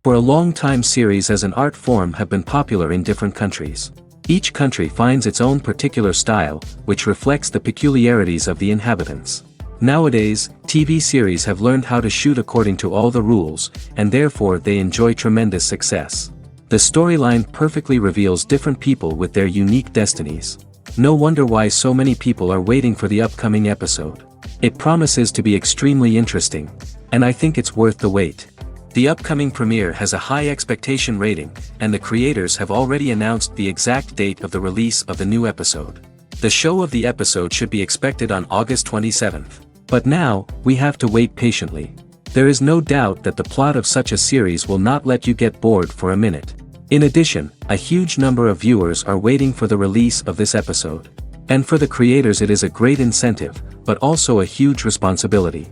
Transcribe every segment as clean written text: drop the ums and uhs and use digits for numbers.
For a long time series as an art form have been popular in different countries. Each country finds its own particular style, which reflects the peculiarities of the inhabitants. Nowadays, TV series have learned how to shoot according to all the rules, and therefore they enjoy tremendous success. The storyline perfectly reveals different people with their unique destinies. No wonder why so many people are waiting for the upcoming episode. It promises to be extremely interesting, and I think it's worth the wait. The upcoming premiere has a high expectation rating, and the creators have already announced the exact date of the release of the new episode. The show of the episode should be expected on August 27th. But now, we have to wait patiently. There is no doubt that the plot of such a series will not let you get bored for a minute. In addition, a huge number of viewers are waiting for the release of this episode. And for the creators it is a great incentive, but also a huge responsibility.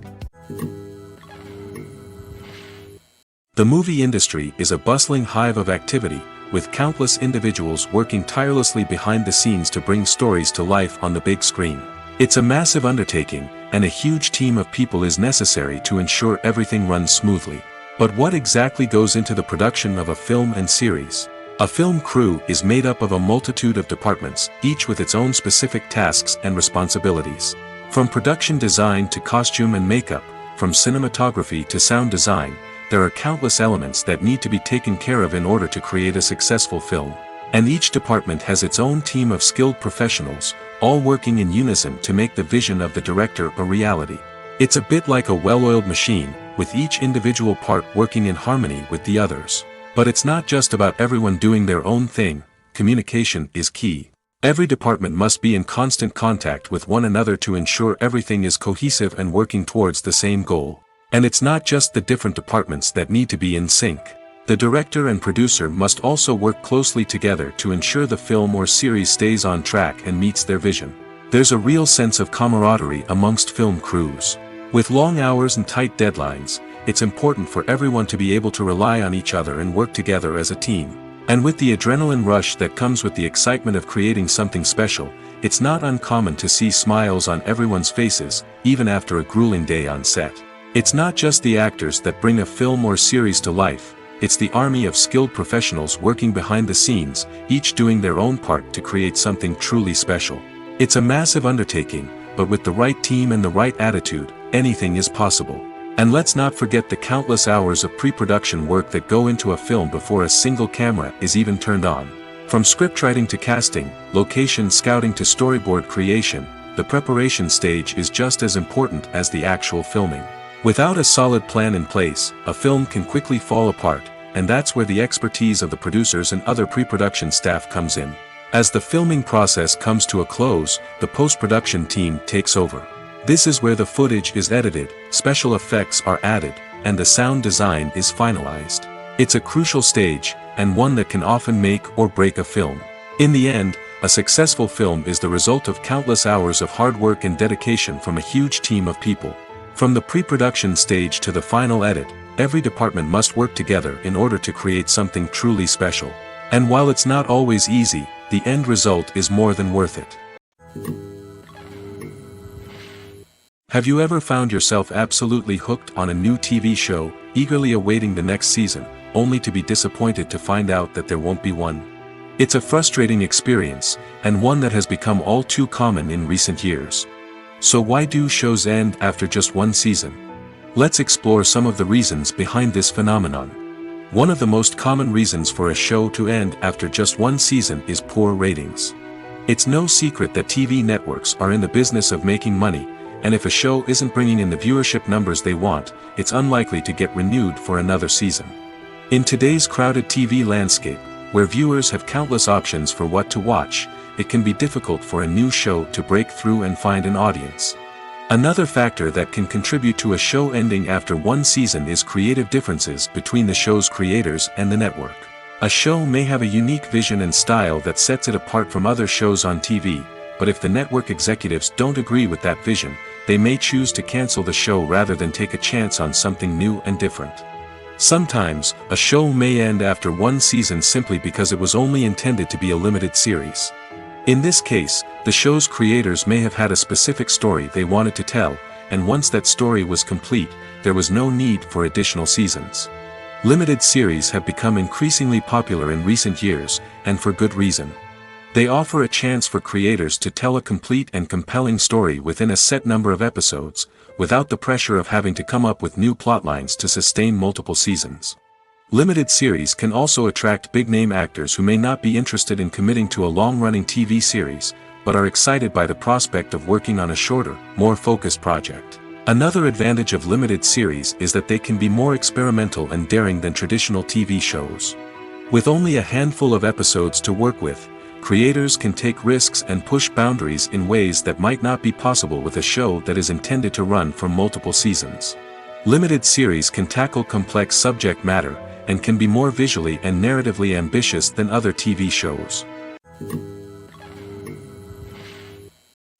The movie industry is a bustling hive of activity, with countless individuals working tirelessly behind the scenes to bring stories to life on the big screen. It's a massive undertaking, and a huge team of people is necessary to ensure everything runs smoothly. But what exactly goes into the production of a film and series? A film crew is made up of a multitude of departments, each with its own specific tasks and responsibilities. From production design to costume and makeup, from cinematography to sound design, there are countless elements that need to be taken care of in order to create a successful film. And each department has its own team of skilled professionals, all working in unison to make the vision of the director a reality. It's a bit like a well-oiled machine, with each individual part working in harmony with the others. But it's not just about everyone doing their own thing. Communication is key. Every department must be in constant contact with one another to ensure everything is cohesive and working towards the same goal. And it's not just the different departments that need to be in sync. The director and producer must also work closely together to ensure the film or series stays on track and meets their vision. There's a real sense of camaraderie amongst film crews. With long hours and tight deadlines, it's important for everyone to be able to rely on each other and work together as a team. And with the adrenaline rush that comes with the excitement of creating something special, it's not uncommon to see smiles on everyone's faces, even after a grueling day on set. It's not just the actors that bring a film or series to life. It's the army of skilled professionals working behind the scenes, each doing their own part to create something truly special. It's a massive undertaking, but with the right team and the right attitude, anything is possible. And let's not forget the countless hours of pre-production work that go into a film before a single camera is even turned on. From scriptwriting to casting, location scouting to storyboard creation, the preparation stage is just as important as the actual filming. Without a solid plan in place, a film can quickly fall apart, and that's where the expertise of the producers and other pre-production staff comes in. As the filming process comes to a close, the post-production team takes over. This is where the footage is edited, special effects are added, and the sound design is finalized. It's a crucial stage, and one that can often make or break a film. In the end, a successful film is the result of countless hours of hard work and dedication from a huge team of people. From the pre-production stage to the final edit, every department must work together in order to create something truly special. And while it's not always easy, the end result is more than worth it. Have you ever found yourself absolutely hooked on a new TV show, eagerly awaiting the next season, only to be disappointed to find out that there won't be one? It's a frustrating experience, and one that has become all too common in recent years. So why do shows end after just one season? Let's explore some of the reasons behind this phenomenon. One of the most common reasons for a show to end after just one season is poor ratings. It's no secret that TV networks are in the business of making money, and if a show isn't bringing in the viewership numbers they want, it's unlikely to get renewed for another season. In today's crowded TV landscape, where viewers have countless options for what to watch, it can be difficult for a new show to break through and find an audience. Another factor that can contribute to a show ending after one season is creative differences between the show's creators and the network. A show may have a unique vision and style that sets it apart from other shows on TV, but if the network executives don't agree with that vision, they may choose to cancel the show rather than take a chance on something new and different. Sometimes, a show may end after one season simply because it was only intended to be a limited series. In this case, the show's creators may have had a specific story they wanted to tell, and once that story was complete, there was no need for additional seasons. Limited series have become increasingly popular in recent years, and for good reason. They offer a chance for creators to tell a complete and compelling story within a set number of episodes, without the pressure of having to come up with new plotlines to sustain multiple seasons. Limited series can also attract big-name actors who may not be interested in committing to a long-running TV series, but are excited by the prospect of working on a shorter, more focused project. Another advantage of limited series is that they can be more experimental and daring than traditional TV shows. With only a handful of episodes to work with, creators can take risks and push boundaries in ways that might not be possible with a show that is intended to run for multiple seasons. Limited series can tackle complex subject matter, and can be more visually and narratively ambitious than other TV shows.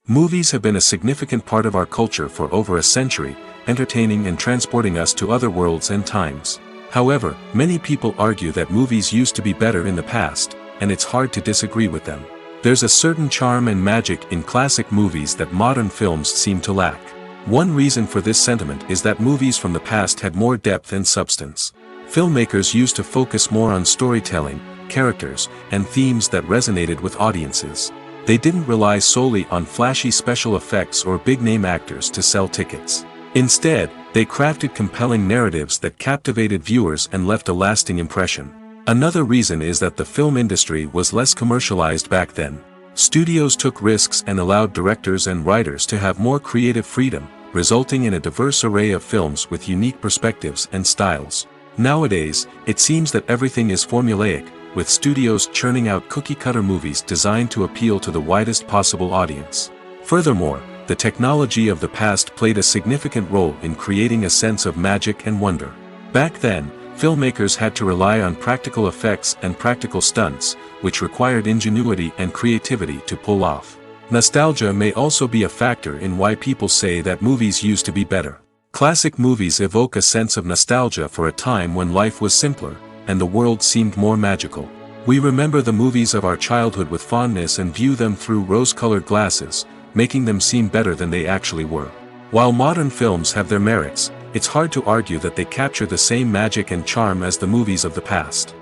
Movies have been a significant part of our culture for over a century, entertaining and transporting us to other worlds and times. However, many people argue that movies used to be better in the past, and it's hard to disagree with them. There's a certain charm and magic in classic movies that modern films seem to lack. One reason for this sentiment is that movies from the past had more depth and substance. Filmmakers used to focus more on storytelling, characters, and themes that resonated with audiences. They didn't rely solely on flashy special effects or big-name actors to sell tickets. Instead, they crafted compelling narratives that captivated viewers and left a lasting impression. Another reason is that the film industry was less commercialized back then. Studios took risks and allowed directors and writers to have more creative freedom, resulting in a diverse array of films with unique perspectives and styles. Nowadays, it seems that everything is formulaic, with studios churning out cookie-cutter movies designed to appeal to the widest possible audience. Furthermore, the technology of the past played a significant role in creating a sense of magic and wonder. Back then, filmmakers had to rely on practical effects and practical stunts, which required ingenuity and creativity to pull off. Nostalgia may also be a factor in why people say that movies used to be better. Classic movies evoke a sense of nostalgia for a time when life was simpler, and the world seemed more magical. We remember the movies of our childhood with fondness and view them through rose-colored glasses, making them seem better than they actually were. While modern films have their merits, it's hard to argue that they capture the same magic and charm as the movies of the past.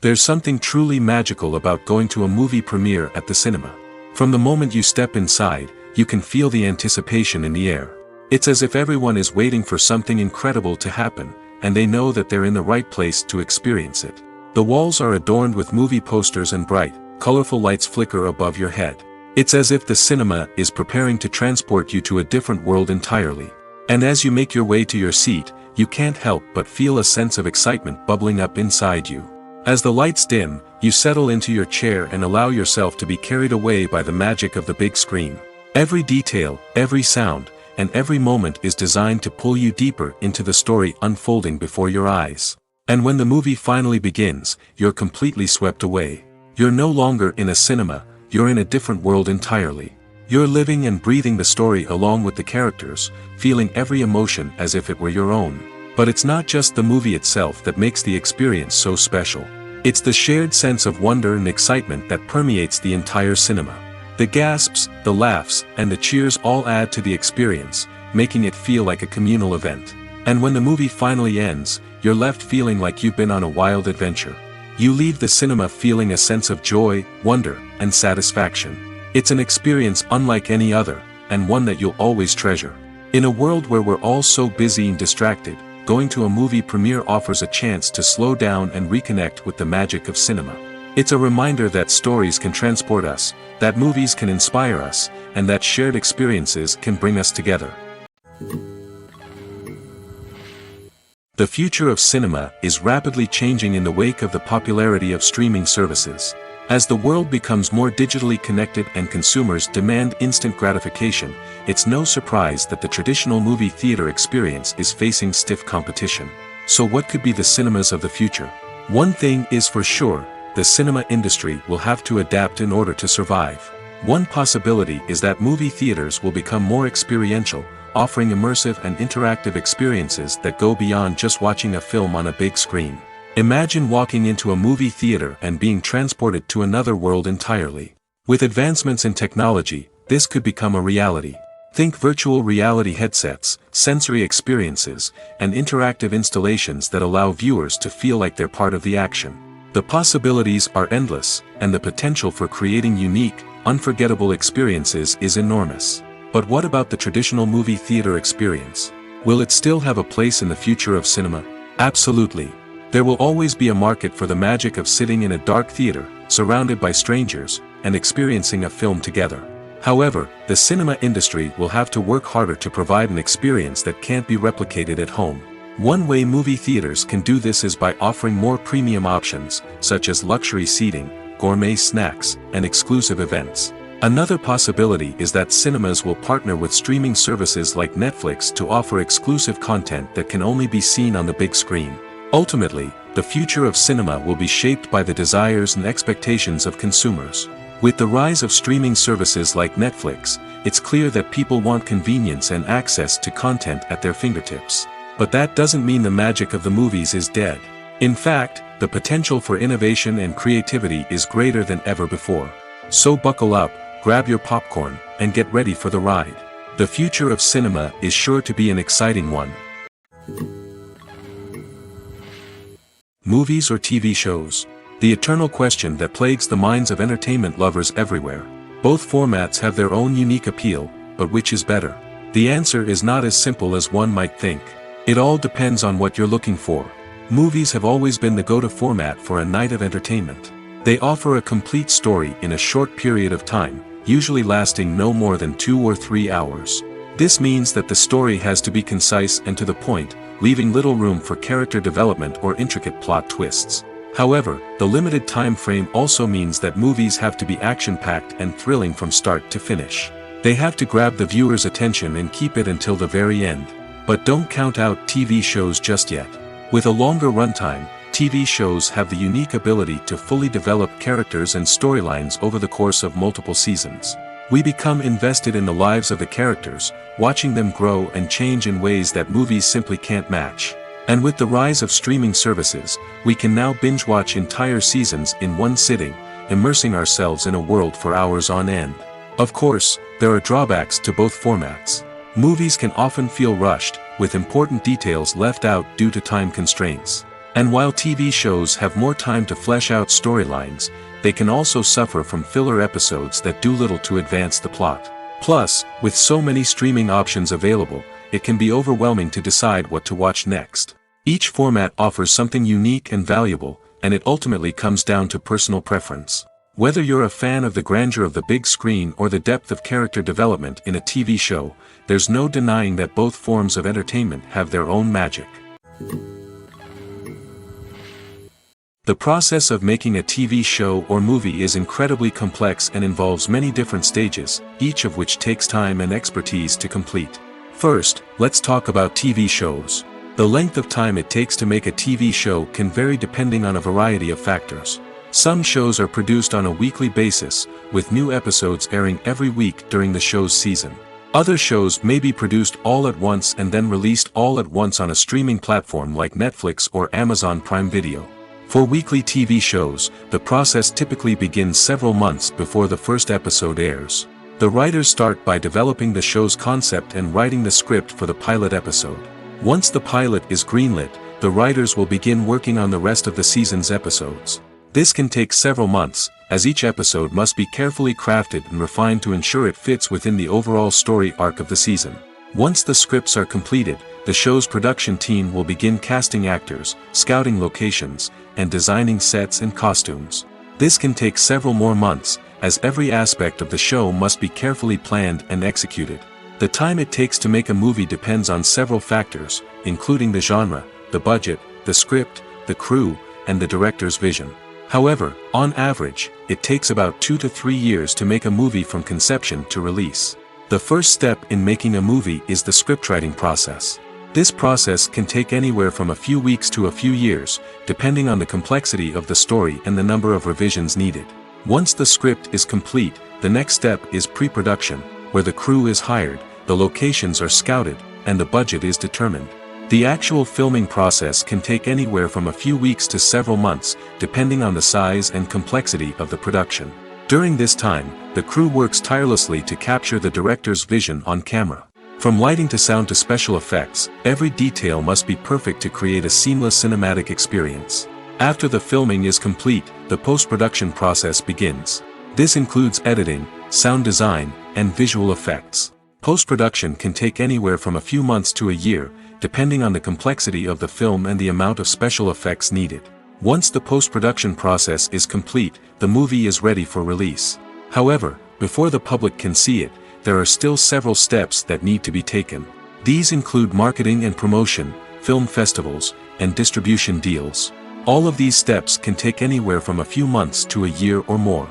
There's something truly magical about going to a movie premiere at the cinema. From the moment you step inside, you can feel the anticipation in the air. It's as if everyone is waiting for something incredible to happen, and they know that they're in the right place to experience it. The walls are adorned with movie posters and bright, colorful lights flicker above your head. It's as if the cinema is preparing to transport you to a different world entirely. And as you make your way to your seat, you can't help but feel a sense of excitement bubbling up inside you. As the lights dim, you settle into your chair and allow yourself to be carried away by the magic of the big screen. Every detail, every sound, and every moment is designed to pull you deeper into the story unfolding before your eyes. And when the movie finally begins, you're completely swept away. You're no longer in a cinema, you're in a different world entirely. You're living and breathing the story along with the characters, feeling every emotion as if it were your own. But it's not just the movie itself that makes the experience so special. It's the shared sense of wonder and excitement that permeates the entire cinema. The gasps, the laughs, and the cheers all add to the experience, making it feel like a communal event. And when the movie finally ends, you're left feeling like you've been on a wild adventure. You leave the cinema feeling a sense of joy, wonder, and satisfaction. It's an experience unlike any other, and one that you'll always treasure. In a world where we're all so busy and distracted, going to a movie premiere offers a chance to slow down and reconnect with the magic of cinema. It's a reminder that stories can transport us, that movies can inspire us, and that shared experiences can bring us together. The future of cinema is rapidly changing in the wake of the popularity of streaming services. As the world becomes more digitally connected and consumers demand instant gratification, it's no surprise that the traditional movie theater experience is facing stiff competition. So what could be the cinemas of the future? One thing is for sure, the cinema industry will have to adapt in order to survive. One possibility is that movie theaters will become more experiential, offering immersive and interactive experiences that go beyond just watching a film on a big screen. Imagine walking into a movie theater and being transported to another world entirely. With advancements in technology, this could become a reality. Think virtual reality headsets, sensory experiences, and interactive installations that allow viewers to feel like they're part of the action. The possibilities are endless, and the potential for creating unique, unforgettable experiences is enormous. But what about the traditional movie theater experience? Will it still have a place in the future of cinema? Absolutely. There will always be a market for the magic of sitting in a dark theater, surrounded by strangers, and experiencing a film together. However, the cinema industry will have to work harder to provide an experience that can't be replicated at home. One way movie theaters can do this is by offering more premium options, such as luxury seating, gourmet snacks, and exclusive events. Another possibility is that cinemas will partner with streaming services like Netflix to offer exclusive content that can only be seen on the big screen. Ultimately, the future of cinema will be shaped by the desires and expectations of consumers. With the rise of streaming services like Netflix, it's clear that people want convenience and access to content at their fingertips. But that doesn't mean the magic of the movies is dead. In fact, the potential for innovation and creativity is greater than ever before. So buckle up, grab your popcorn, and get ready for the ride. The future of cinema is sure to be an exciting one. Movies or TV shows? The eternal question that plagues the minds of entertainment lovers everywhere. Both formats have their own unique appeal, but which is better? The answer is not as simple as one might think. It all depends on what you're looking for. Movies have always been the go-to format for a night of entertainment. They offer a complete story in a short period of time, usually lasting no more than 2 or 3 hours. This means that the story has to be concise and to the point, leaving little room for character development or intricate plot twists. However, the limited time frame also means that movies have to be action-packed and thrilling from start to finish. They have to grab the viewer's attention and keep it until the very end. But don't count out TV shows just yet. With a longer runtime, TV shows have the unique ability to fully develop characters and storylines over the course of multiple seasons. We become invested in the lives of the characters, watching them grow and change in ways that movies simply can't match. And with the rise of streaming services, we can now binge-watch entire seasons in one sitting, immersing ourselves in a world for hours on end. Of course, there are drawbacks to both formats. Movies can often feel rushed, with important details left out due to time constraints. And while TV shows have more time to flesh out storylines, they can also suffer from filler episodes that do little to advance the plot. Plus, with so many streaming options available, it can be overwhelming to decide what to watch next. Each format offers something unique and valuable, and it ultimately comes down to personal preference. Whether you're a fan of the grandeur of the big screen or the depth of character development in a TV show, there's no denying that both forms of entertainment have their own magic. The process of making a TV show or movie is incredibly complex and involves many different stages, each of which takes time and expertise to complete. First, let's talk about TV shows. The length of time it takes to make a TV show can vary depending on a variety of factors. Some shows are produced on a weekly basis, with new episodes airing every week during the show's season. Other shows may be produced all at once and then released all at once on a streaming platform like Netflix or Amazon Prime Video. For weekly TV shows, the process typically begins several months before the first episode airs. The writers start by developing the show's concept and writing the script for the pilot episode. Once the pilot is greenlit, the writers will begin working on the rest of the season's episodes. This can take several months, as each episode must be carefully crafted and refined to ensure it fits within the overall story arc of the season. Once the scripts are completed, the show's production team will begin casting actors, scouting locations, and designing sets and costumes. This can take several more months, as every aspect of the show must be carefully planned and executed. The time it takes to make a movie depends on several factors, including the genre, the budget, the script, the crew, and the director's vision. However, on average, it takes about 2 to 3 years to make a movie from conception to release. The first step in making a movie is the scriptwriting process. This process can take anywhere from a few weeks to a few years, depending on the complexity of the story and the number of revisions needed. Once the script is complete, the next step is pre-production, where the crew is hired, the locations are scouted, and the budget is determined. The actual filming process can take anywhere from a few weeks to several months, depending on the size and complexity of the production. During this time, the crew works tirelessly to capture the director's vision on camera. From lighting to sound to special effects, every detail must be perfect to create a seamless cinematic experience. After the filming is complete, the post-production process begins. This includes editing, sound design, and visual effects. Post-production can take anywhere from a few months to a year, depending on the complexity of the film and the amount of special effects needed. Once the post-production process is complete, the movie is ready for release. However, before the public can see it, there are still several steps that need to be taken. These include marketing and promotion, film festivals, and distribution deals. All of these steps can take anywhere from a few months to a year or more.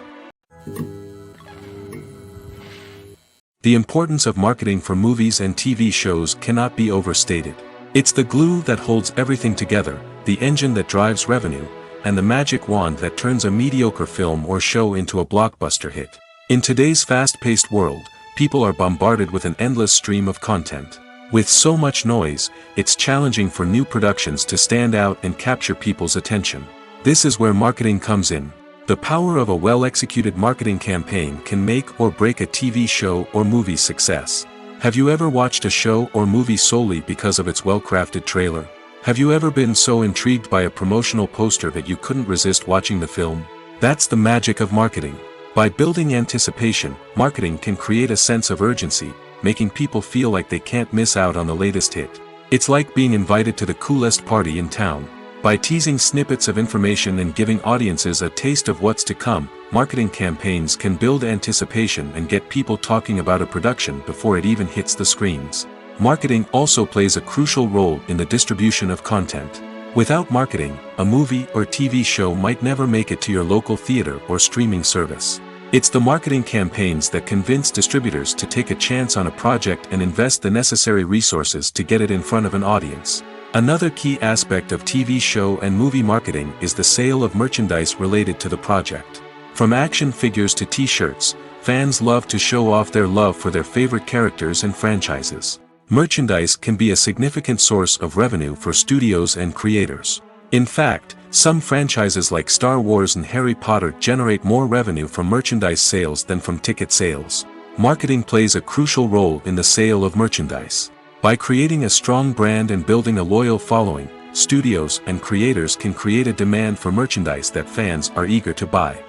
The importance of marketing for movies and TV shows cannot be overstated. It's the glue that holds everything together, the engine that drives revenue, and the magic wand that turns a mediocre film or show into a blockbuster hit. In today's fast-paced world, people are bombarded with an endless stream of content. With so much noise, it's challenging for new productions to stand out and capture people's attention. This is where marketing comes in. The power of a well-executed marketing campaign can make or break a TV show or movie's success. Have you ever watched a show or movie solely because of its well-crafted trailer? Have you ever been so intrigued by a promotional poster that you couldn't resist watching the film? That's the magic of marketing. By building anticipation, marketing can create a sense of urgency, making people feel like they can't miss out on the latest hit. It's like being invited to the coolest party in town. By teasing snippets of information and giving audiences a taste of what's to come, marketing campaigns can build anticipation and get people talking about a production before it even hits the screens. Marketing also plays a crucial role in the distribution of content. Without marketing, a movie or TV show might never make it to your local theater or streaming service. It's the marketing campaigns that convince distributors to take a chance on a project and invest the necessary resources to get it in front of an audience. Another key aspect of TV show and movie marketing is the sale of merchandise related to the project. From action figures to t-shirts, fans love to show off their love for their favorite characters and franchises. Merchandise can be a significant source of revenue for studios and creators. In fact, some franchises like Star Wars and Harry Potter generate more revenue from merchandise sales than from ticket sales. Marketing plays a crucial role in the sale of merchandise. By creating a strong brand and building a loyal following, studios and creators can create a demand for merchandise that fans are eager to buy.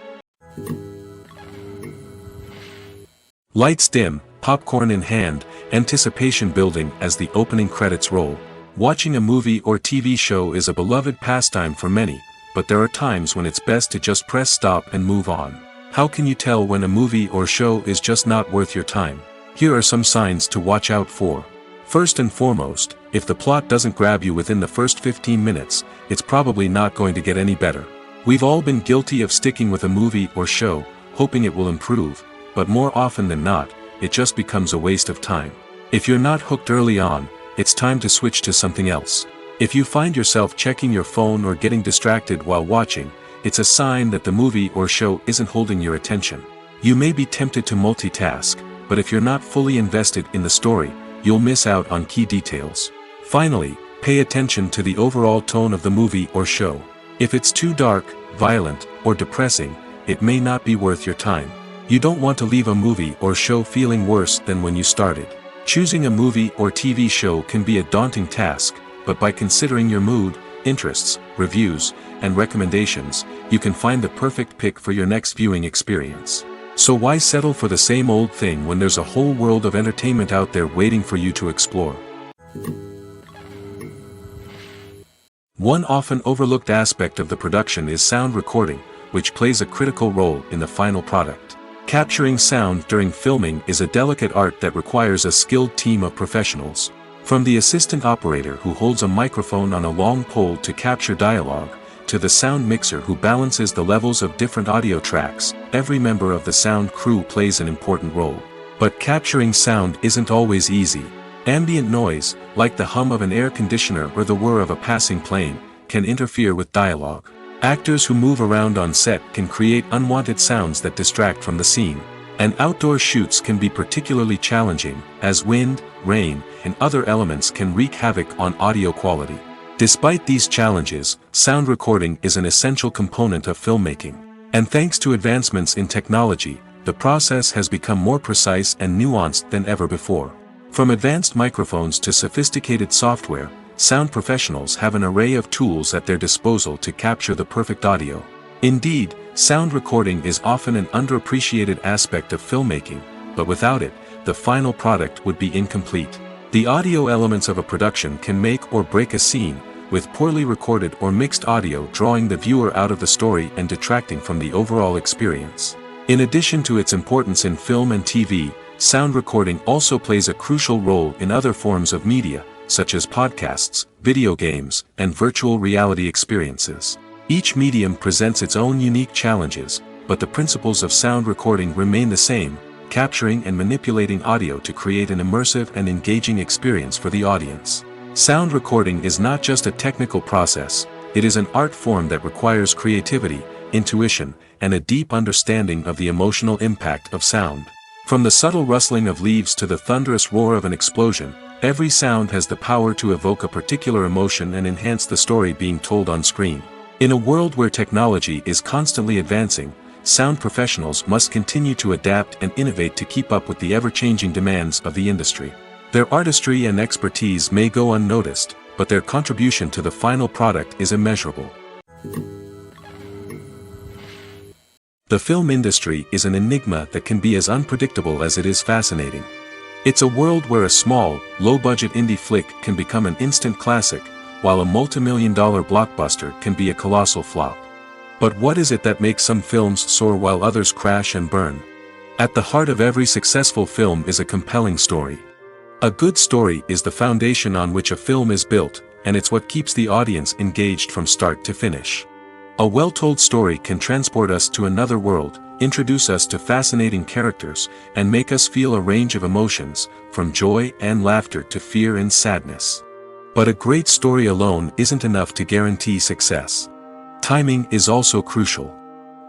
Lights dim, popcorn in hand, anticipation building as the opening credits roll. Watching a movie or TV show is a beloved pastime for many, but there are times when it's best to just press stop and move on. How can you tell when a movie or show is just not worth your time? Here are some signs to watch out for. First and foremost, if the plot doesn't grab you within the first 15 minutes, it's probably not going to get any better. We've all been guilty of sticking with a movie or show, hoping it will improve, but more often than not, it just becomes a waste of time. If you're not hooked early on, it's time to switch to something else. If you find yourself checking your phone or getting distracted while watching, it's a sign that the movie or show isn't holding your attention. You may be tempted to multitask, but if you're not fully invested in the story, you'll miss out on key details. Finally, pay attention to the overall tone of the movie or show. If it's too dark, violent, or depressing, it may not be worth your time. You don't want to leave a movie or show feeling worse than when you started. Choosing a movie or TV show can be a daunting task, but by considering your mood, interests, reviews, and recommendations, you can find the perfect pick for your next viewing experience. So why settle for the same old thing when there's a whole world of entertainment out there waiting for you to explore? One often overlooked aspect of the production is sound recording, which plays a critical role in the final product. Capturing sound during filming is a delicate art that requires a skilled team of professionals. From the assistant operator who holds a microphone on a long pole to capture dialogue, to the sound mixer who balances the levels of different audio tracks, every member of the sound crew plays an important role. But capturing sound isn't always easy. Ambient noise, like the hum of an air conditioner or the whir of a passing plane, can interfere with dialogue. Actors who move around on set can create unwanted sounds that distract from the scene. And outdoor shoots can be particularly challenging, as wind, rain, and other elements can wreak havoc on audio quality. Despite these challenges, sound recording is an essential component of filmmaking. And thanks to advancements in technology, the process has become more precise and nuanced than ever before. From advanced microphones to sophisticated software, sound professionals have an array of tools at their disposal to capture the perfect audio. Indeed, sound recording is often an underappreciated aspect of filmmaking, but without it, the final product would be incomplete. The audio elements of a production can make or break a scene, with poorly recorded or mixed audio drawing the viewer out of the story and detracting from the overall experience. In addition to its importance in film and TV, sound recording also plays a crucial role in other forms of media, such as podcasts, video games, and virtual reality experiences. Each medium presents its own unique challenges, but the principles of sound recording remain the same, capturing and manipulating audio to create an immersive and engaging experience for the audience. Sound recording is not just a technical process, it is an art form that requires creativity, intuition, and a deep understanding of the emotional impact of sound. From the subtle rustling of leaves to the thunderous roar of an explosion, every sound has the power to evoke a particular emotion and enhance the story being told on screen. In a world where technology is constantly advancing, sound professionals must continue to adapt and innovate to keep up with the ever-changing demands of the industry. Their artistry and expertise may go unnoticed, but their contribution to the final product is immeasurable. The film industry is an enigma that can be as unpredictable as it is fascinating. It's a world where a small, low-budget indie flick can become an instant classic, while a multi-million-dollar blockbuster can be a colossal flop. But what is it that makes some films soar while others crash and burn? At the heart of every successful film is a compelling story. A good story is the foundation on which a film is built, and it's what keeps the audience engaged from start to finish. A well-told story can transport us to another world, introduce us to fascinating characters, and make us feel a range of emotions, from joy and laughter to fear and sadness. But a great story alone isn't enough to guarantee success. Timing is also crucial.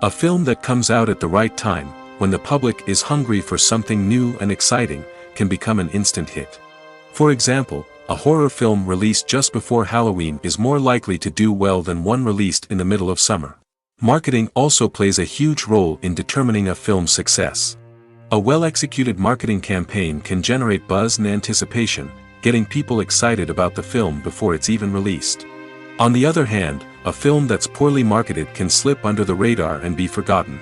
A film that comes out at the right time, when the public is hungry for something new and exciting, can become an instant hit. For example, a horror film released just before Halloween is more likely to do well than one released in the middle of summer. Marketing also plays a huge role in determining a film's success. A well-executed marketing campaign can generate buzz and anticipation, getting people excited about the film before it's even released. On the other hand, a film that's poorly marketed can slip under the radar and be forgotten.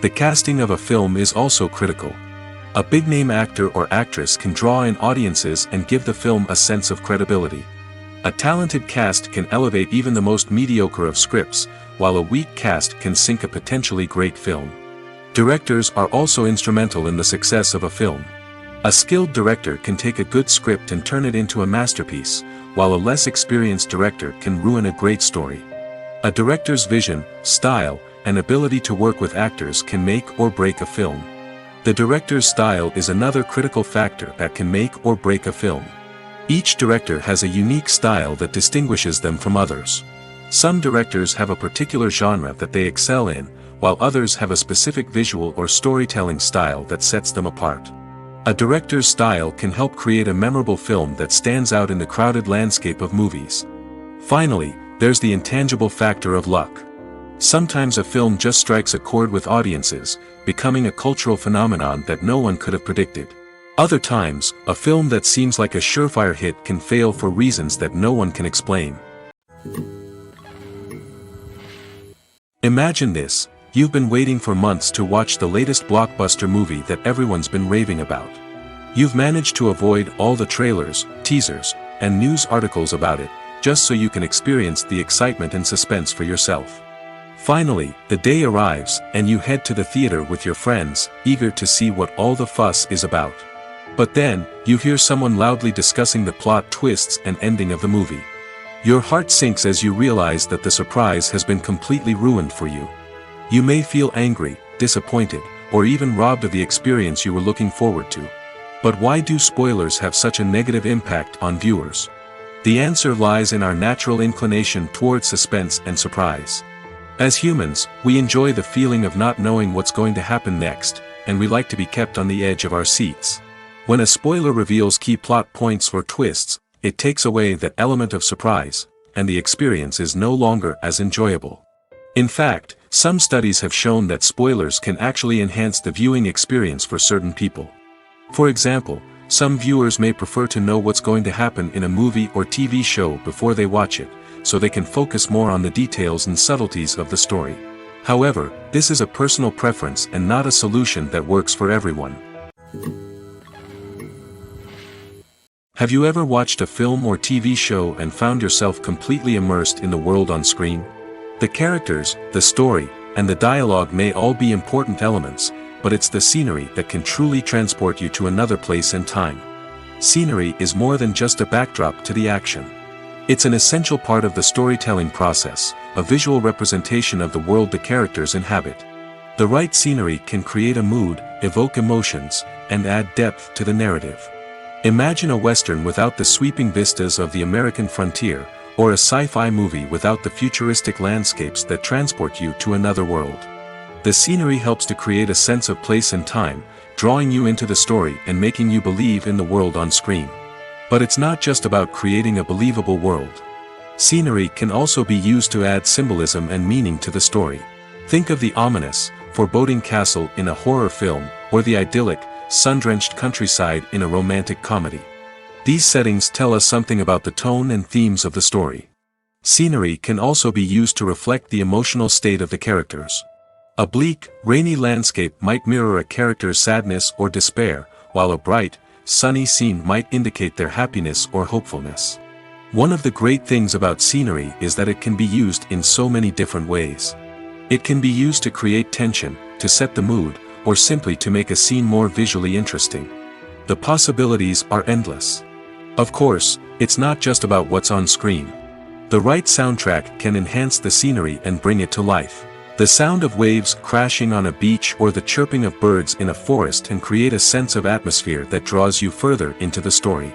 The casting of a film is also critical. A big-name actor or actress can draw in audiences and give the film a sense of credibility. A talented cast can elevate even the most mediocre of scripts, while a weak cast can sink a potentially great film. Directors are also instrumental in the success of a film. A skilled director can take a good script and turn it into a masterpiece, while a less experienced director can ruin a great story. A director's vision, style, and ability to work with actors can make or break a film. The director's style is another critical factor that can make or break a film. Each director has a unique style that distinguishes them from others. Some directors have a particular genre that they excel in, while others have a specific visual or storytelling style that sets them apart. A director's style can help create a memorable film that stands out in the crowded landscape of movies. Finally, there's the intangible factor of luck. Sometimes a film just strikes a chord with audiences, becoming a cultural phenomenon that no one could have predicted. Other times, a film that seems like a surefire hit can fail for reasons that no one can explain. Imagine this: you've been waiting for months to watch the latest blockbuster movie that everyone's been raving about. You've managed to avoid all the trailers, teasers, and news articles about it, just so you can experience the excitement and suspense for yourself. Finally, the day arrives, and you head to the theater with your friends, eager to see what all the fuss is about. But then, you hear someone loudly discussing the plot twists and ending of the movie. Your heart sinks as you realize that the surprise has been completely ruined for you. You may feel angry, disappointed, or even robbed of the experience you were looking forward to. But why do spoilers have such a negative impact on viewers? The answer lies in our natural inclination toward suspense and surprise. As humans, we enjoy the feeling of not knowing what's going to happen next, and we like to be kept on the edge of our seats. When a spoiler reveals key plot points or twists, it takes away that element of surprise, and the experience is no longer as enjoyable. In fact, Some studies have shown that spoilers can actually enhance the viewing experience for certain people. For example, some viewers may prefer to know what's going to happen in a movie or TV show before they watch it, so they can focus more on the details and subtleties of the story. However, this is a personal preference and not a solution that works for everyone. Have you ever watched a film or TV show and found yourself completely immersed in the world on screen? The characters, the story, and the dialogue may all be important elements, but it's the scenery that can truly transport you to another place and time. Scenery is more than just a backdrop to the action. It's an essential part of the storytelling process, a visual representation of the world the characters inhabit. The right scenery can create a mood, evoke emotions, and add depth to the narrative. Imagine a Western without the sweeping vistas of the American frontier, or a sci-fi movie without the futuristic landscapes that transport you to another world. The scenery helps to create a sense of place and time, drawing you into the story and making you believe in the world on screen. But it's not just about creating a believable world. Scenery can also be used to add symbolism and meaning to the story. Think of the ominous, foreboding castle in a horror film, or the idyllic, sun-drenched countryside in a romantic comedy. These settings tell us something about the tone and themes of the story. Scenery can also be used to reflect the emotional state of the characters. A bleak, rainy landscape might mirror a character's sadness or despair, while a bright, sunny scene might indicate their happiness or hopefulness. One of the great things about scenery is that it can be used in so many different ways. It can be used to create tension, to set the mood, or simply to make a scene more visually interesting. The possibilities are endless. Of course, it's not just about what's on screen. The right soundtrack can enhance the scenery and bring it to life. The sound of waves crashing on a beach or the chirping of birds in a forest can create a sense of atmosphere that draws you further into the story.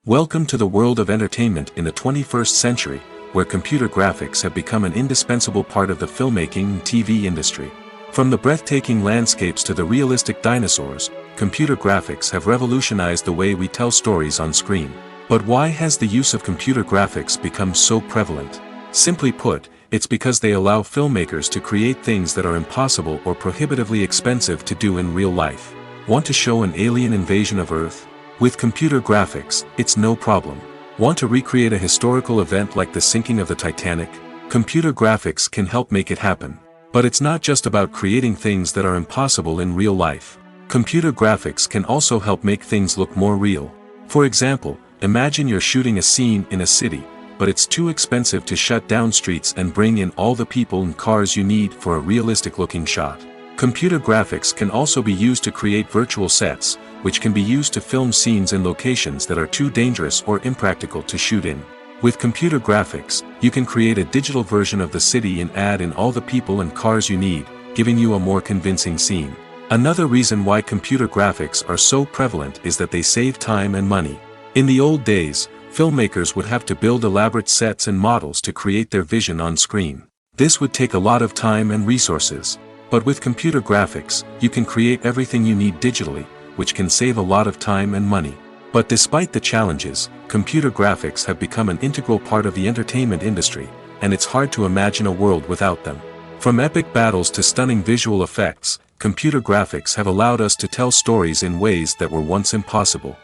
Welcome to the world of entertainment in the 21st century, where computer graphics have become an indispensable part of the filmmaking and TV industry. From the breathtaking landscapes to the realistic dinosaurs, computer graphics have revolutionized the way we tell stories on screen. But why has the use of computer graphics become so prevalent? Simply put, it's because they allow filmmakers to create things that are impossible or prohibitively expensive to do in real life. Want to show an alien invasion of Earth? With computer graphics, it's no problem. Want to recreate a historical event like the sinking of the Titanic? Computer graphics can help make it happen. But it's not just about creating things that are impossible in real life. Computer graphics can also help make things look more real. For example, imagine you're shooting a scene in a city, but it's too expensive to shut down streets and bring in all the people and cars you need for a realistic-looking shot. Computer graphics can also be used to create virtual sets, which can be used to film scenes in locations that are too dangerous or impractical to shoot in. With computer graphics, you can create a digital version of the city and add in all the people and cars you need, giving you a more convincing scene. Another reason why computer graphics are so prevalent is that they save time and money. In the old days, filmmakers would have to build elaborate sets and models to create their vision on screen. This would take a lot of time and resources. But with computer graphics, you can create everything you need digitally, which can save a lot of time and money. But despite the challenges, computer graphics have become an integral part of the entertainment industry, and it's hard to imagine a world without them. From epic battles to stunning visual effects, computer graphics have allowed us to tell stories in ways that were once impossible.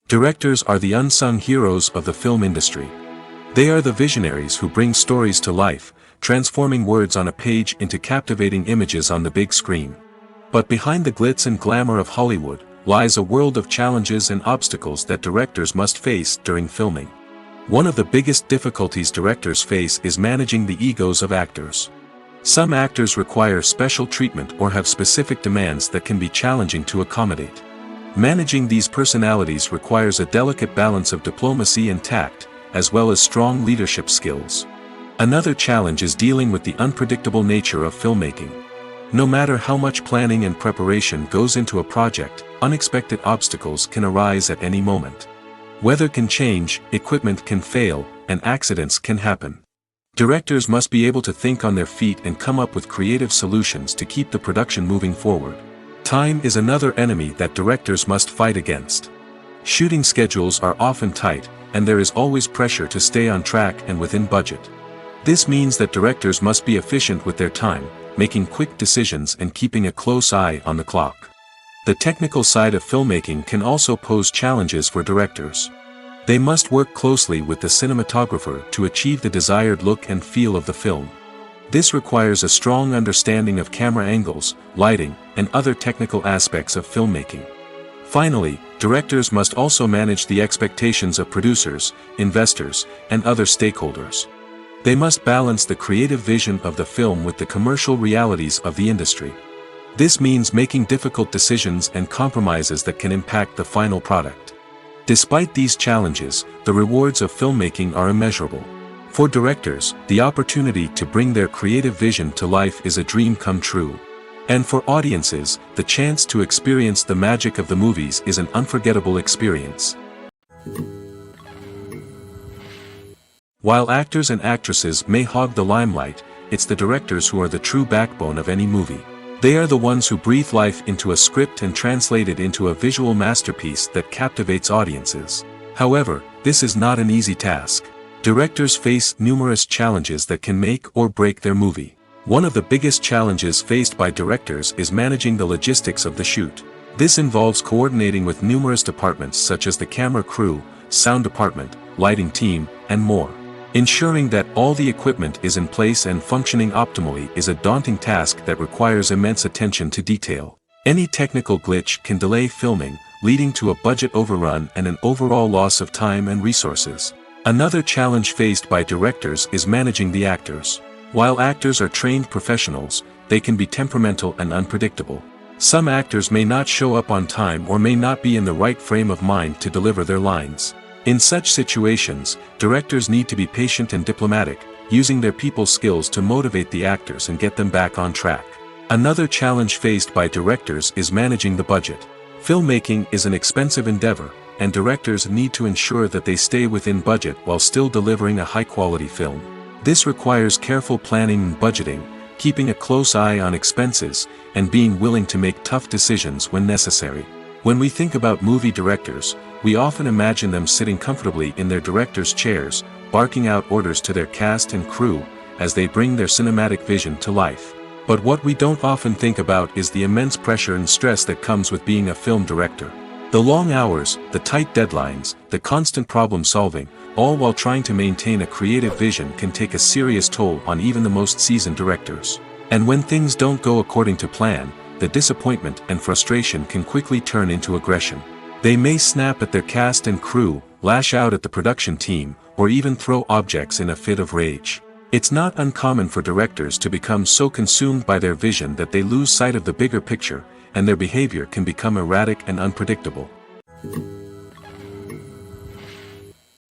Directors are the unsung heroes of the film industry. They are the visionaries who bring stories to life, transforming words on a page into captivating images on the big screen. But behind the glitz and glamour of Hollywood, lies a world of challenges and obstacles that directors must face during filming. One of the biggest difficulties directors face is managing the egos of actors. Some actors require special treatment or have specific demands that can be challenging to accommodate. Managing these personalities requires a delicate balance of diplomacy and tact, as well as strong leadership skills. Another challenge is dealing with the unpredictable nature of filmmaking. No matter how much planning and preparation goes into a project, unexpected obstacles can arise at any moment. Weather can change, equipment can fail, and accidents can happen. Directors must be able to think on their feet and come up with creative solutions to keep the production moving forward. Time is another enemy that directors must fight against. Shooting schedules are often tight, and there is always pressure to stay on track and within budget. This means that directors must be efficient with their time, making quick decisions and keeping a close eye on the clock. The technical side of filmmaking can also pose challenges for directors. They must work closely with the cinematographer to achieve the desired look and feel of the film. This requires a strong understanding of camera angles, lighting, and other technical aspects of filmmaking. Finally, directors must also manage the expectations of producers, investors, and other stakeholders. They must balance the creative vision of the film with the commercial realities of the industry. This means making difficult decisions and compromises that can impact the final product. Despite these challenges, the rewards of filmmaking are immeasurable. For directors, the opportunity to bring their creative vision to life is a dream come true. And for audiences, the chance to experience the magic of the movies is an unforgettable experience. While actors and actresses may hog the limelight, it's the directors who are the true backbone of any movie. They are the ones who breathe life into a script and translate it into a visual masterpiece that captivates audiences. However, this is not an easy task. Directors face numerous challenges that can make or break their movie. One of the biggest challenges faced by directors is managing the logistics of the shoot. This involves coordinating with numerous departments such as the camera crew, sound department, lighting team, and more. Ensuring that all the equipment is in place and functioning optimally is a daunting task that requires immense attention to detail. Any technical glitch can delay filming, leading to a budget overrun and an overall loss of time and resources. Another challenge faced by directors is managing the actors. While actors are trained professionals, they can be temperamental and unpredictable. Some actors may not show up on time or may not be in the right frame of mind to deliver their lines. In such situations, directors need to be patient and diplomatic, using their people skills to motivate the actors and get them back on track. Another challenge faced by directors is managing the budget. Filmmaking is an expensive endeavor, and directors need to ensure that they stay within budget while still delivering a high-quality film. This requires careful planning and budgeting, keeping a close eye on expenses, and being willing to make tough decisions when necessary. When we think about movie directors, we often imagine them sitting comfortably in their director's chairs, barking out orders to their cast and crew, as they bring their cinematic vision to life. But what we don't often think about is the immense pressure and stress that comes with being a film director. The long hours, the tight deadlines, the constant problem solving, all while trying to maintain a creative vision can take a serious toll on even the most seasoned directors. And when things don't go according to plan, the disappointment and frustration can quickly turn into aggression. They may snap at their cast and crew, lash out at the production team, or even throw objects in a fit of rage. It's not uncommon for directors to become so consumed by their vision that they lose sight of the bigger picture, and their behavior can become erratic and unpredictable.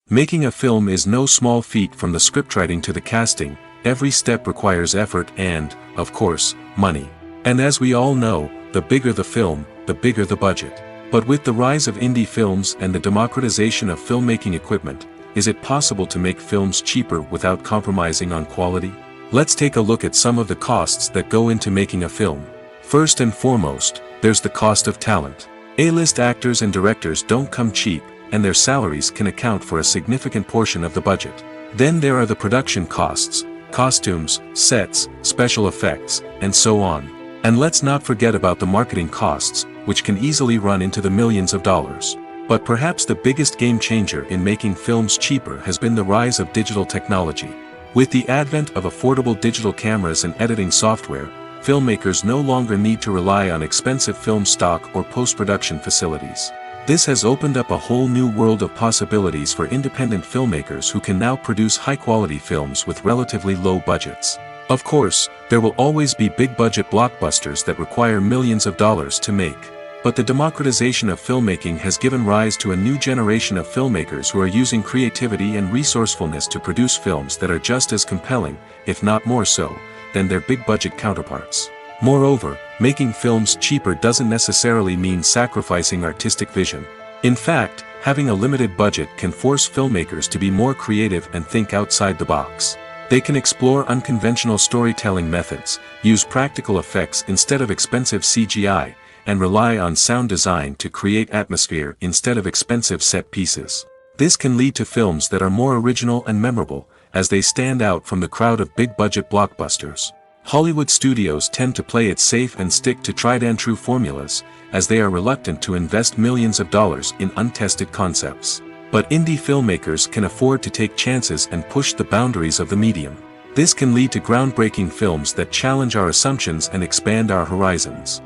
Making a film is no small feat. From the scriptwriting to the casting, every step requires effort and, of course, money. And as we all know, the bigger the film, the bigger the budget. But with the rise of indie films and the democratization of filmmaking equipment, is it possible to make films cheaper without compromising on quality? Let's take a look at some of the costs that go into making a film. First and foremost, there's the cost of talent. A-list actors and directors don't come cheap, and their salaries can account for a significant portion of the budget. Then there are the production costs, costumes, sets, special effects, and so on. And let's not forget about the marketing costs, which can easily run into the millions of dollars. But perhaps the biggest game changer in making films cheaper has been the rise of digital technology. With the advent of affordable digital cameras and editing software, filmmakers no longer need to rely on expensive film stock or post-production facilities. This has opened up a whole new world of possibilities for independent filmmakers who can now produce high-quality films with relatively low budgets. Of course, there will always be big-budget blockbusters that require millions of dollars to make. But the democratization of filmmaking has given rise to a new generation of filmmakers who are using creativity and resourcefulness to produce films that are just as compelling, if not more so, than their big-budget counterparts. Moreover, making films cheaper doesn't necessarily mean sacrificing artistic vision. In fact, having a limited budget can force filmmakers to be more creative and think outside the box. They can explore unconventional storytelling methods, use practical effects instead of expensive CGI, and rely on sound design to create atmosphere instead of expensive set pieces. This can lead to films that are more original and memorable, as they stand out from the crowd of big-budget blockbusters. Hollywood studios tend to play it safe and stick to tried-and-true formulas, as they are reluctant to invest millions of dollars in untested concepts. But indie filmmakers can afford to take chances and push the boundaries of the medium. This can lead to groundbreaking films that challenge our assumptions and expand our horizons.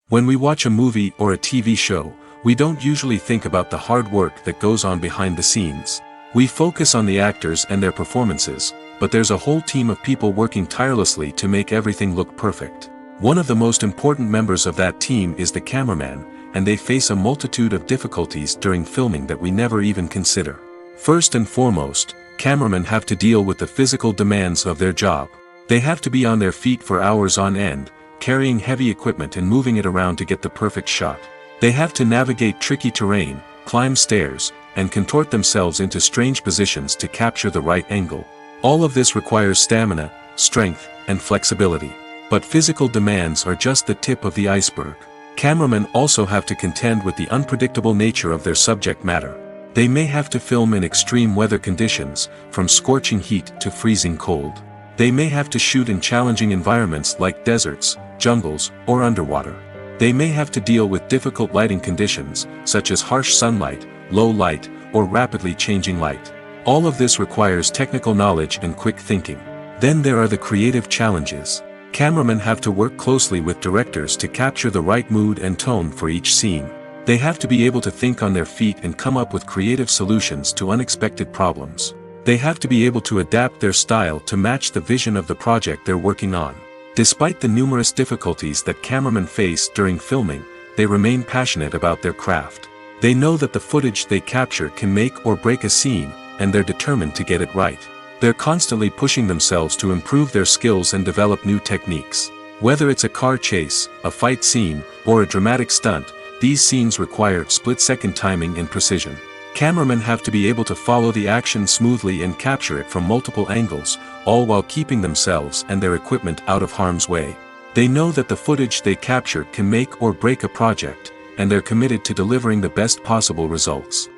When we watch a movie or a TV show, we don't usually think about the hard work that goes on behind the scenes. We focus on the actors and their performances, but there's a whole team of people working tirelessly to make everything look perfect. One of the most important members of that team is the cameraman, and they face a multitude of difficulties during filming that we never even consider. First and foremost, cameramen have to deal with the physical demands of their job. They have to be on their feet for hours on end, carrying heavy equipment and moving it around to get the perfect shot. They have to navigate tricky terrain, climb stairs, and contort themselves into strange positions to capture the right angle. All of this requires stamina, strength, and flexibility. But physical demands are just the tip of the iceberg. Cameramen also have to contend with the unpredictable nature of their subject matter. They may have to film in extreme weather conditions, from scorching heat to freezing cold. They may have to shoot in challenging environments like deserts, jungles, or underwater. They may have to deal with difficult lighting conditions, such as harsh sunlight, low light, or rapidly changing light. All of this requires technical knowledge and quick thinking. Then there are the creative challenges. Cameramen have to work closely with directors to capture the right mood and tone for each scene. They have to be able to think on their feet and come up with creative solutions to unexpected problems. They have to be able to adapt their style to match the vision of the project they're working on. Despite the numerous difficulties that cameramen face during filming, they remain passionate about their craft. They know that the footage they capture can make or break a scene, and they're determined to get it right. They're constantly pushing themselves to improve their skills and develop new techniques. Whether it's a car chase, a fight scene, or a dramatic stunt, these scenes require split-second timing and precision. Cameramen have to be able to follow the action smoothly and capture it from multiple angles, all while keeping themselves and their equipment out of harm's way. They know that the footage they capture can make or break a project, and they're committed to delivering the best possible results.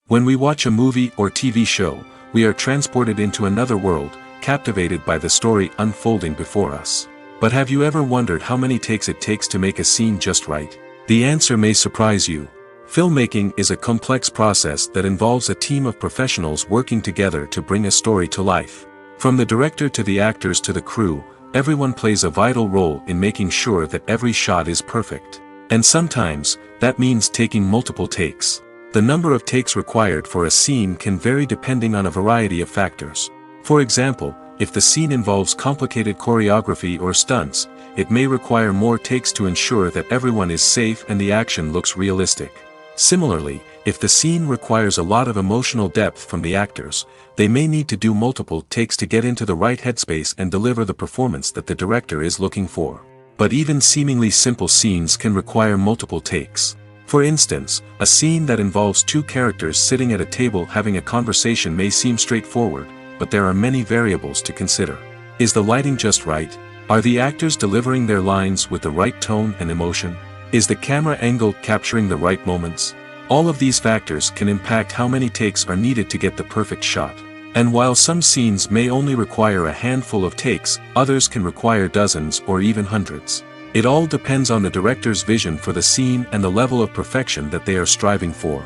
When we watch a movie or TV show, we are transported into another world, captivated by the story unfolding before us. But have you ever wondered how many takes it takes to make a scene just right? The answer may surprise you. Filmmaking is a complex process that involves a team of professionals working together to bring a story to life. From the director to the actors to the crew, everyone plays a vital role in making sure that every shot is perfect. And sometimes, that means taking multiple takes. The number of takes required for a scene can vary depending on a variety of factors. For example, if the scene involves complicated choreography or stunts, it may require more takes to ensure that everyone is safe and the action looks realistic. Similarly, if the scene requires a lot of emotional depth from the actors, they may need to do multiple takes to get into the right headspace and deliver the performance that the director is looking for. But even seemingly simple scenes can require multiple takes. For instance, a scene that involves two characters sitting at a table having a conversation may seem straightforward, but there are many variables to consider. Is the lighting just right? Are the actors delivering their lines with the right tone and emotion? Is the camera angle capturing the right moments? All of these factors can impact how many takes are needed to get the perfect shot. And while some scenes may only require a handful of takes, others can require dozens or even hundreds. It all depends on the director's vision for the scene and the level of perfection that they are striving for.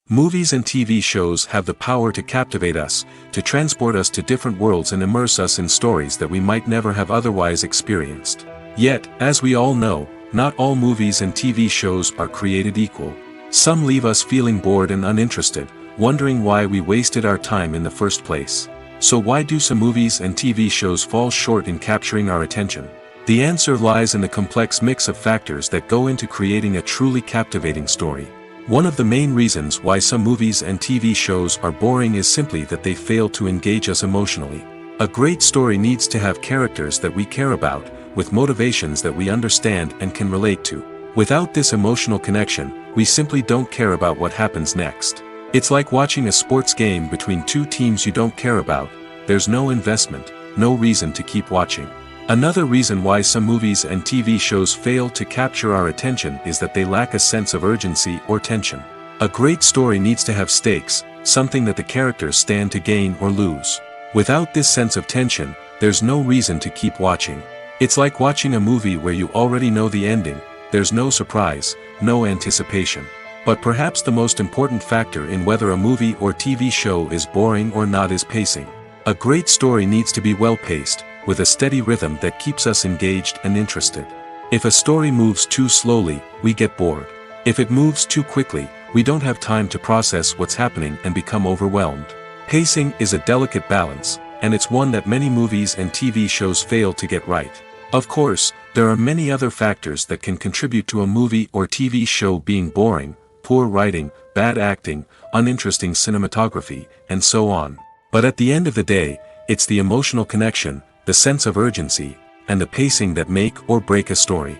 Movies and TV shows have the power to captivate us, to transport us to different worlds and immerse us in stories that we might never have otherwise experienced. Yet, as we all know, not all movies and TV shows are created equal. Some leave us feeling bored and uninterested, wondering why we wasted our time in the first place. So why do some movies and TV shows fall short in capturing our attention? The answer lies in the complex mix of factors that go into creating a truly captivating story. One of the main reasons why some movies and TV shows are boring is simply that they fail to engage us emotionally. A great story needs to have characters that we care about, with motivations that we understand and can relate to. Without this emotional connection, we simply don't care about what happens next. It's like watching a sports game between two teams you don't care about. There's no investment, no reason to keep watching. Another reason why some movies and TV shows fail to capture our attention is that they lack a sense of urgency or tension. A great story needs to have stakes, something that the characters stand to gain or lose. Without this sense of tension, there's no reason to keep watching. It's like watching a movie where you already know the ending, there's no surprise, no anticipation. But perhaps the most important factor in whether a movie or TV show is boring or not is pacing. A great story needs to be well-paced, with a steady rhythm that keeps us engaged and interested. If a story moves too slowly, we get bored. If it moves too quickly, we don't have time to process what's happening and become overwhelmed. Pacing is a delicate balance, and it's one that many movies and TV shows fail to get right. Of course, there are many other factors that can contribute to a movie or TV show being boring: poor writing, bad acting, uninteresting cinematography, and so on. But at the end of the day, it's the emotional connection, the sense of urgency, and the pacing that make or break a story.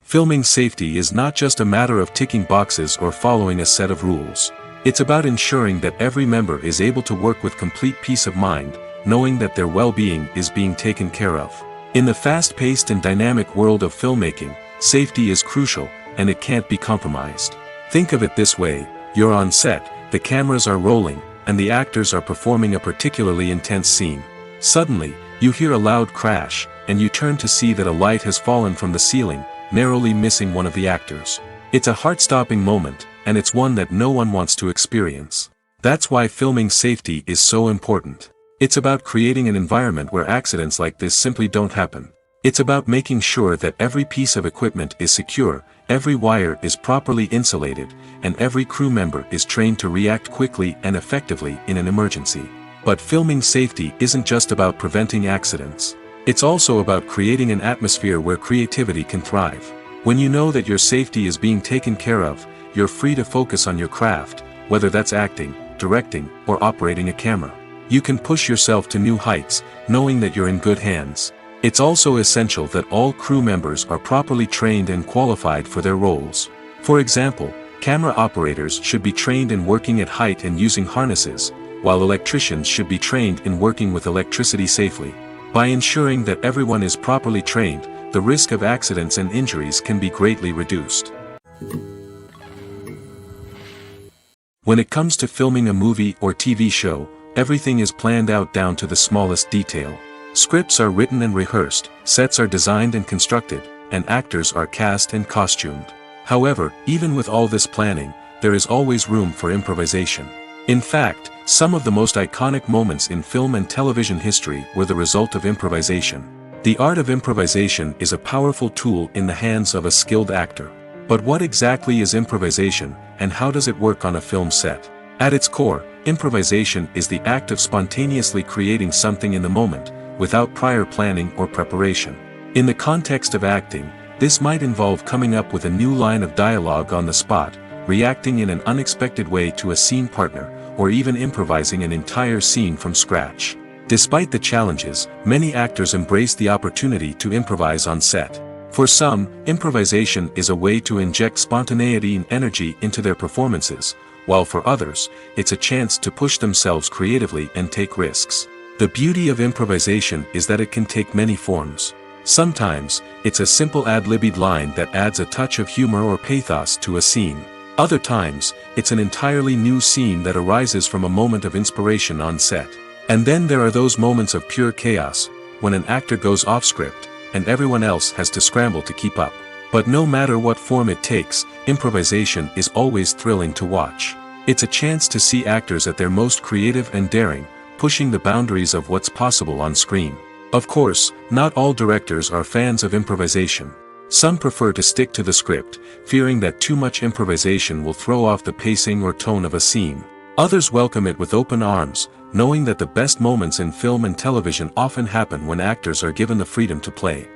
Filming safety is not just a matter of ticking boxes or following a set of rules. It's about ensuring that every member is able to work with complete peace of mind, knowing that their well-being is being taken care of. In the fast-paced and dynamic world of filmmaking, safety is crucial, and it can't be compromised. Think of it this way: you're on set, the cameras are rolling, and the actors are performing a particularly intense scene. Suddenly, you hear a loud crash, and you turn to see that a light has fallen from the ceiling, narrowly missing one of the actors. It's a heart-stopping moment, and it's one that no one wants to experience. That's why filming safety is so important. It's about creating an environment where accidents like this simply don't happen. It's about making sure that every piece of equipment is secure, every wire is properly insulated, and every crew member is trained to react quickly and effectively in an emergency. But filming safety isn't just about preventing accidents. It's also about creating an atmosphere where creativity can thrive. When you know that your safety is being taken care of, you're free to focus on your craft, whether that's acting, directing, or operating a camera. You can push yourself to new heights, knowing that you're in good hands. It's also essential that all crew members are properly trained and qualified for their roles. For example, camera operators should be trained in working at height and using harnesses, while electricians should be trained in working with electricity safely. By ensuring that everyone is properly trained, the risk of accidents and injuries can be greatly reduced. When it comes to filming a movie or TV show, everything is planned out down to the smallest detail. Scripts are written and rehearsed, sets are designed and constructed, and actors are cast and costumed. However, even with all this planning, there is always room for improvisation. In fact, some of the most iconic moments in film and television history were the result of improvisation. The art of improvisation is a powerful tool in the hands of a skilled actor. But what exactly is improvisation, and how does it work on a film set? At its core, improvisation is the act of spontaneously creating something in the moment, without prior planning or preparation. In the context of acting, this might involve coming up with a new line of dialogue on the spot, reacting in an unexpected way to a scene partner, or even improvising an entire scene from scratch. Despite the challenges, many actors embrace the opportunity to improvise on set. For some, improvisation is a way to inject spontaneity and energy into their performances, while for others, it's a chance to push themselves creatively and take risks. The beauty of improvisation is that it can take many forms. Sometimes, it's a simple ad-libbed line that adds a touch of humor or pathos to a scene. Other times, it's an entirely new scene that arises from a moment of inspiration on set. And then there are those moments of pure chaos, when an actor goes off script, and everyone else has to scramble to keep up. But no matter what form it takes, improvisation is always thrilling to watch. It's a chance to see actors at their most creative and daring, pushing the boundaries of what's possible on screen. Of course, not all directors are fans of improvisation. Some prefer to stick to the script, fearing that too much improvisation will throw off the pacing or tone of a scene. Others welcome it with open arms, knowing that the best moments in film and television often happen when actors are given the freedom to play.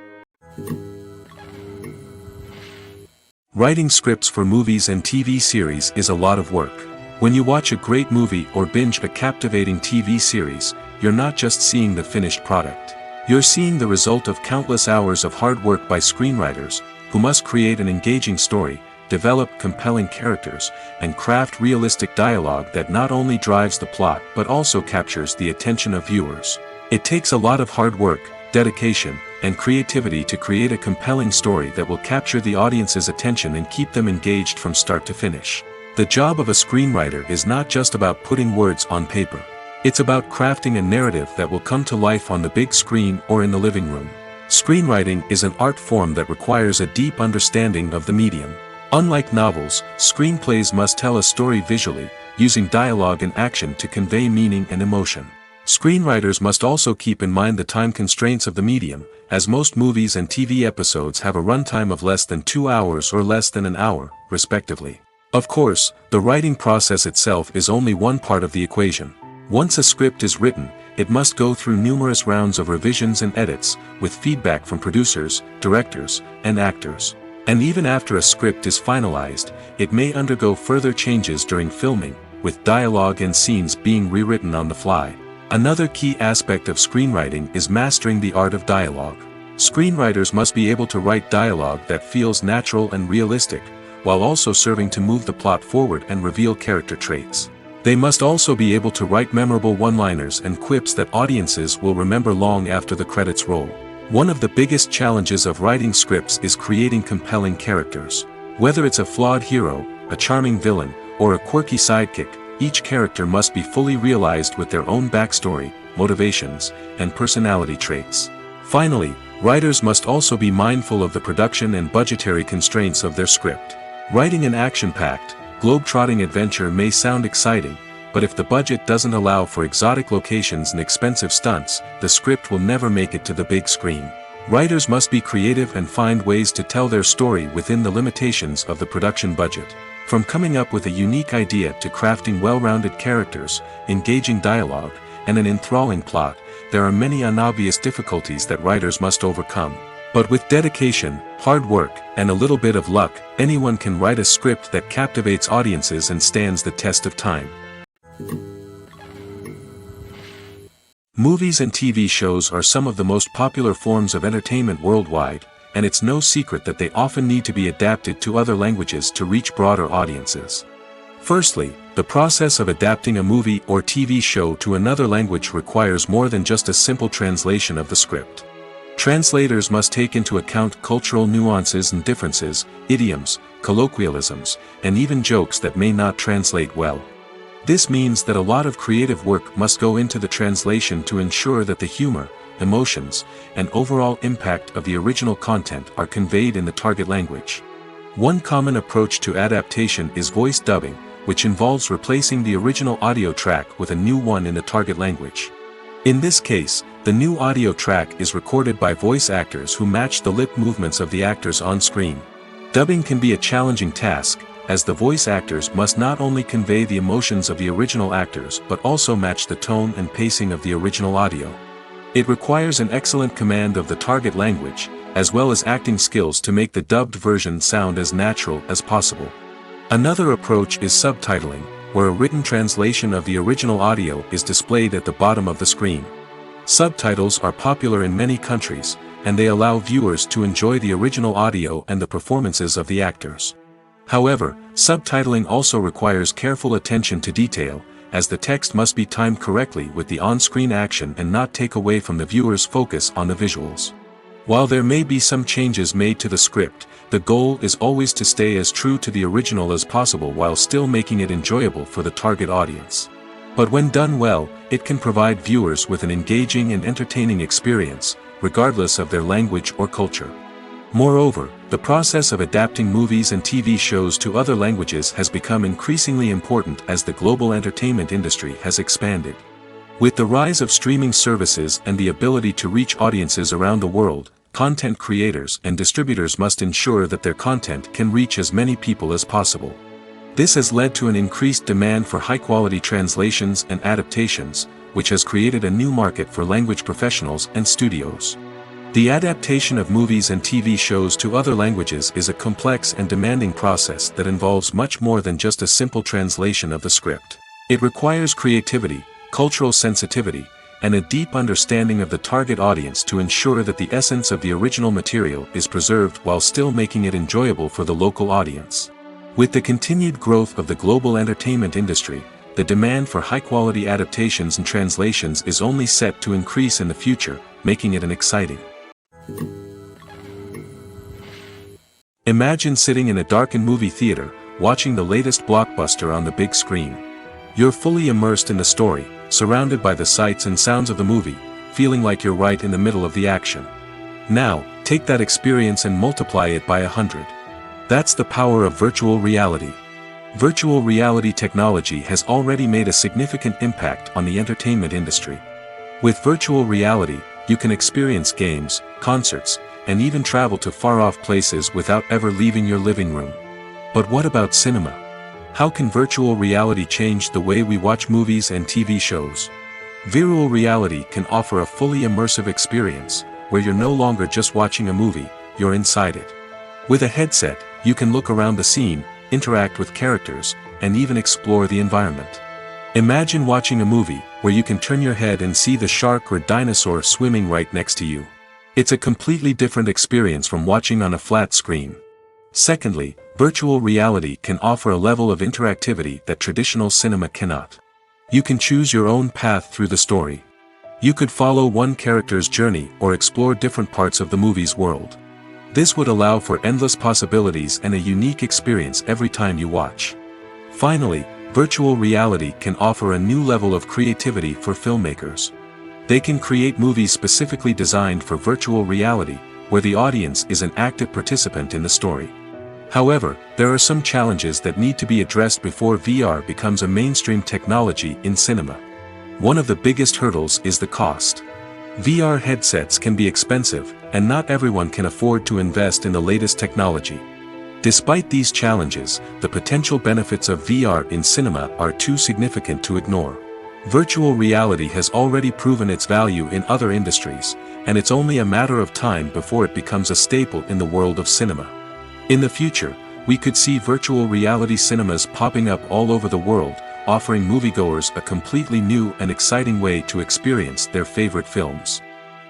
Writing scripts for movies and TV series is a lot of work. When you watch a great movie or binge a captivating TV series, you're not just seeing the finished product. You're seeing the result of countless hours of hard work by screenwriters, who must create an engaging story, develop compelling characters, and craft realistic dialogue that not only drives the plot but also captures the attention of viewers. It takes a lot of hard work, dedication, and creativity to create a compelling story that will capture the audience's attention and keep them engaged from start to finish. The job of a screenwriter is not just about putting words on paper. It's about crafting a narrative that will come to life on the big screen or in the living room. Screenwriting is an art form that requires a deep understanding of the medium. Unlike novels, screenplays must tell a story visually, using dialogue and action to convey meaning and emotion. Screenwriters must also keep in mind the time constraints of the medium, as most movies and TV episodes have a runtime of less than 2 hours or less than an hour, respectively. Of course, the writing process itself is only one part of the equation. Once a script is written, it must go through numerous rounds of revisions and edits, with feedback from producers, directors, and actors. And even after a script is finalized, it may undergo further changes during filming, with dialogue and scenes being rewritten on the fly. Another key aspect of screenwriting is mastering the art of dialogue. Screenwriters must be able to write dialogue that feels natural and realistic, while also serving to move the plot forward and reveal character traits. They must also be able to write memorable one-liners and quips that audiences will remember long after the credits roll. One of the biggest challenges of writing scripts is creating compelling characters. Whether it's a flawed hero, a charming villain, or a quirky sidekick, each character must be fully realized with their own backstory, motivations, and personality traits. Finally, writers must also be mindful of the production and budgetary constraints of their script. Writing an action-packed, globe-trotting adventure may sound exciting, but if the budget doesn't allow for exotic locations and expensive stunts, the script will never make it to the big screen. Writers must be creative and find ways to tell their story within the limitations of the production budget. From coming up with a unique idea to crafting well-rounded characters, engaging dialogue, and an enthralling plot, there are many unobvious difficulties that writers must overcome. But with dedication, hard work, and a little bit of luck, anyone can write a script that captivates audiences and stands the test of time. Movies and TV shows are some of the most popular forms of entertainment worldwide, and it's no secret that they often need to be adapted to other languages to reach broader audiences. Firstly, the process of adapting a movie or TV show to another language requires more than just a simple translation of the script. Translators must take into account cultural nuances and differences, idioms, colloquialisms, and even jokes that may not translate well. This means that a lot of creative work must go into the translation to ensure that the humor, emotions, and overall impact of the original content are conveyed in the target language. One common approach to adaptation is voice dubbing, which involves replacing the original audio track with a new one in the target language. In this case, the new audio track is recorded by voice actors who match the lip movements of the actors on screen. Dubbing can be a challenging task, as the voice actors must not only convey the emotions of the original actors but also match the tone and pacing of the original audio. It requires an excellent command of the target language, as well as acting skills to make the dubbed version sound as natural as possible. Another approach is subtitling, where a written translation of the original audio is displayed at the bottom of the screen. Subtitles are popular in many countries, and they allow viewers to enjoy the original audio and the performances of the actors. However, subtitling also requires careful attention to detail, as the text must be timed correctly with the on-screen action and not take away from the viewer's focus on the visuals. While there may be some changes made to the script, the goal is always to stay as true to the original as possible while still making it enjoyable for the target audience. But when done well, it can provide viewers with an engaging and entertaining experience, regardless of their language or culture. Moreover, the process of adapting movies and TV shows to other languages has become increasingly important as the global entertainment industry has expanded. With the rise of streaming services and the ability to reach audiences around the world, content creators and distributors must ensure that their content can reach as many people as possible. This has led to an increased demand for high-quality translations and adaptations, which has created a new market for language professionals and studios. The adaptation of movies and TV shows to other languages is a complex and demanding process that involves much more than just a simple translation of the script. It requires creativity, cultural sensitivity, and a deep understanding of the target audience to ensure that the essence of the original material is preserved while still making it enjoyable for the local audience. With the continued growth of the global entertainment industry, the demand for high-quality adaptations and translations is only set to increase in the future, making it an exciting. Imagine sitting in a darkened movie theater, watching the latest blockbuster on the big screen. You're fully immersed in the story, surrounded by the sights and sounds of the movie, feeling like you're right in the middle of the action. Now, take that experience and multiply it by 100. That's the power of virtual reality. Virtual reality technology has already made a significant impact on the entertainment industry. With virtual reality, you can experience games, concerts, and even travel to far-off places without ever leaving your living room. But what about cinema? How can virtual reality change the way we watch movies and TV shows? Virtual reality can offer a fully immersive experience, where you're no longer just watching a movie, you're inside it. With a headset, you can look around the scene, interact with characters, and even explore the environment. Imagine watching a movie where you can turn your head and see the shark or dinosaur swimming right next to you. It's a completely different experience from watching on a flat screen. Secondly, virtual reality can offer a level of interactivity that traditional cinema cannot. You can choose your own path through the story. You could follow one character's journey or explore different parts of the movie's world. This would allow for endless possibilities and a unique experience every time you watch. Finally, virtual reality can offer a new level of creativity for filmmakers. They can create movies specifically designed for virtual reality, where the audience is an active participant in the story. However, there are some challenges that need to be addressed before VR becomes a mainstream technology in cinema. One of the biggest hurdles is the cost. VR headsets can be expensive, and not everyone can afford to invest in the latest technology. Despite these challenges, the potential benefits of VR in cinema are too significant to ignore. Virtual reality has already proven its value in other industries, and it's only a matter of time before it becomes a staple in the world of cinema. In the future, we could see virtual reality cinemas popping up all over the world, offering moviegoers a completely new and exciting way to experience their favorite films.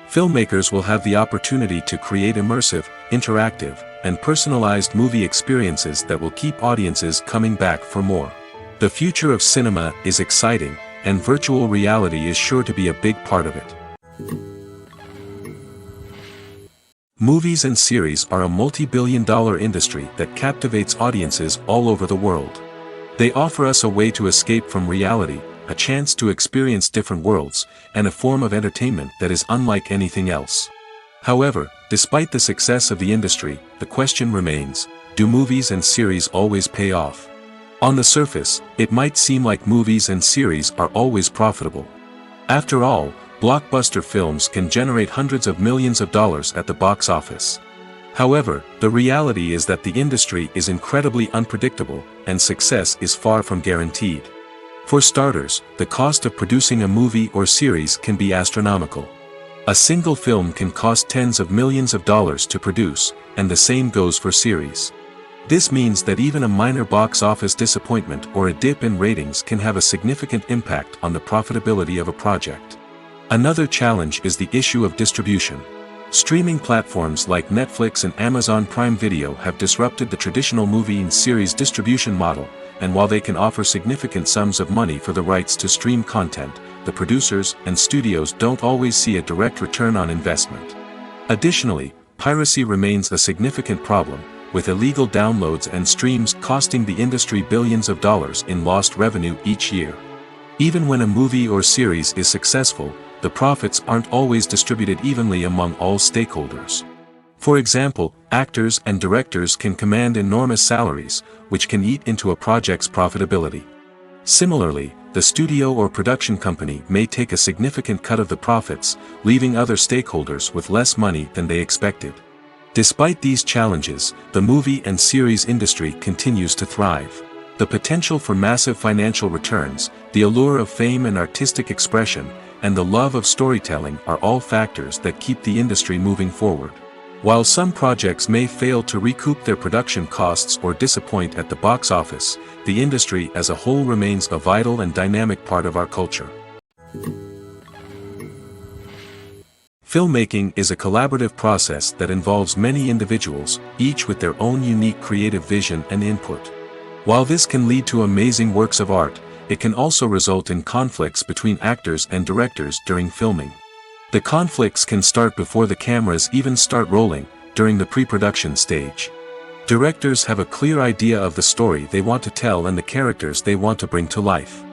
Filmmakers will have the opportunity to create immersive, interactive, and personalized movie experiences that will keep audiences coming back for more. The future of cinema is exciting, and virtual reality is sure to be a big part of it. Movies and series are a multi-billion-dollar industry that captivates audiences all over the world. They offer us a way to escape from reality, a chance to experience different worlds, and a form of entertainment that is unlike anything else. However, despite the success of the industry, the question remains, do movies and series always pay off? On the surface, it might seem like movies and series are always profitable. After all, blockbuster films can generate hundreds of millions of dollars at the box office. However, the reality is that the industry is incredibly unpredictable, and success is far from guaranteed. For starters, the cost of producing a movie or series can be astronomical. A single film can cost tens of millions of dollars to produce, and the same goes for series. This means that even a minor box office disappointment or a dip in ratings can have a significant impact on the profitability of a project. Another challenge is the issue of distribution. Streaming platforms like Netflix and Amazon Prime Video have disrupted the traditional movie and series distribution model, and while they can offer significant sums of money for the rights to stream content, the producers and studios don't always see a direct return on investment. Additionally, piracy remains a significant problem, with illegal downloads and streams costing the industry billions of dollars in lost revenue each year. Even when a movie or series is successful, the profits aren't always distributed evenly among all stakeholders. For example, actors and directors can command enormous salaries, which can eat into a project's profitability. Similarly, the studio or production company may take a significant cut of the profits, leaving other stakeholders with less money than they expected. Despite these challenges, the movie and series industry continues to thrive. The potential for massive financial returns, the allure of fame and artistic expression, and the love of storytelling are all factors that keep the industry moving forward. While some projects may fail to recoup their production costs or disappoint at the box office, the industry as a whole remains a vital and dynamic part of our culture. Filmmaking is a collaborative process that involves many individuals, each with their own unique creative vision and input. While this can lead to amazing works of art, it can also result in conflicts between actors and directors during filming. The conflicts can start before the cameras even start rolling, during the pre-production stage. Directors have a clear idea of the story they want to tell and the characters they want to bring to life.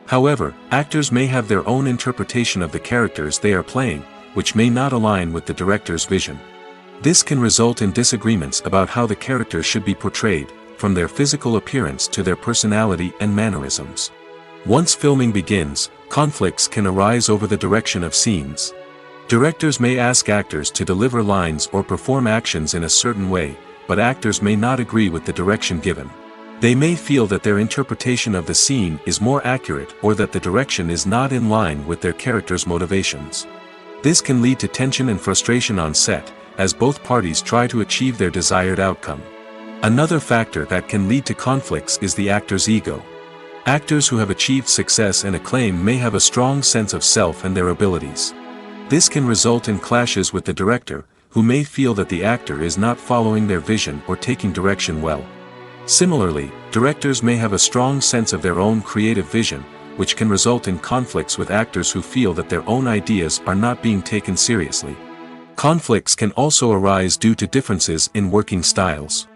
However, actors may have their own interpretation of the characters they are playing, which may not align with the director's vision. This can result in disagreements about how the characters should be portrayed, from their physical appearance to their personality and mannerisms. Once filming begins, conflicts can arise over the direction of scenes. Directors may ask actors to deliver lines or perform actions in a certain way, but actors may not agree with the direction given. They may feel that their interpretation of the scene is more accurate or that the direction is not in line with their character's motivations. This can lead to tension and frustration on set, as both parties try to achieve their desired outcome. Another factor that can lead to conflicts is the actor's ego. Actors who have achieved success and acclaim may have a strong sense of self and their abilities. This can result in clashes with the director, who may feel that the actor is not following their vision or taking direction well. Similarly, directors may have a strong sense of their own creative vision, which can result in conflicts with actors who feel that their own ideas are not being taken seriously. Conflicts can also arise due to differences in working styles.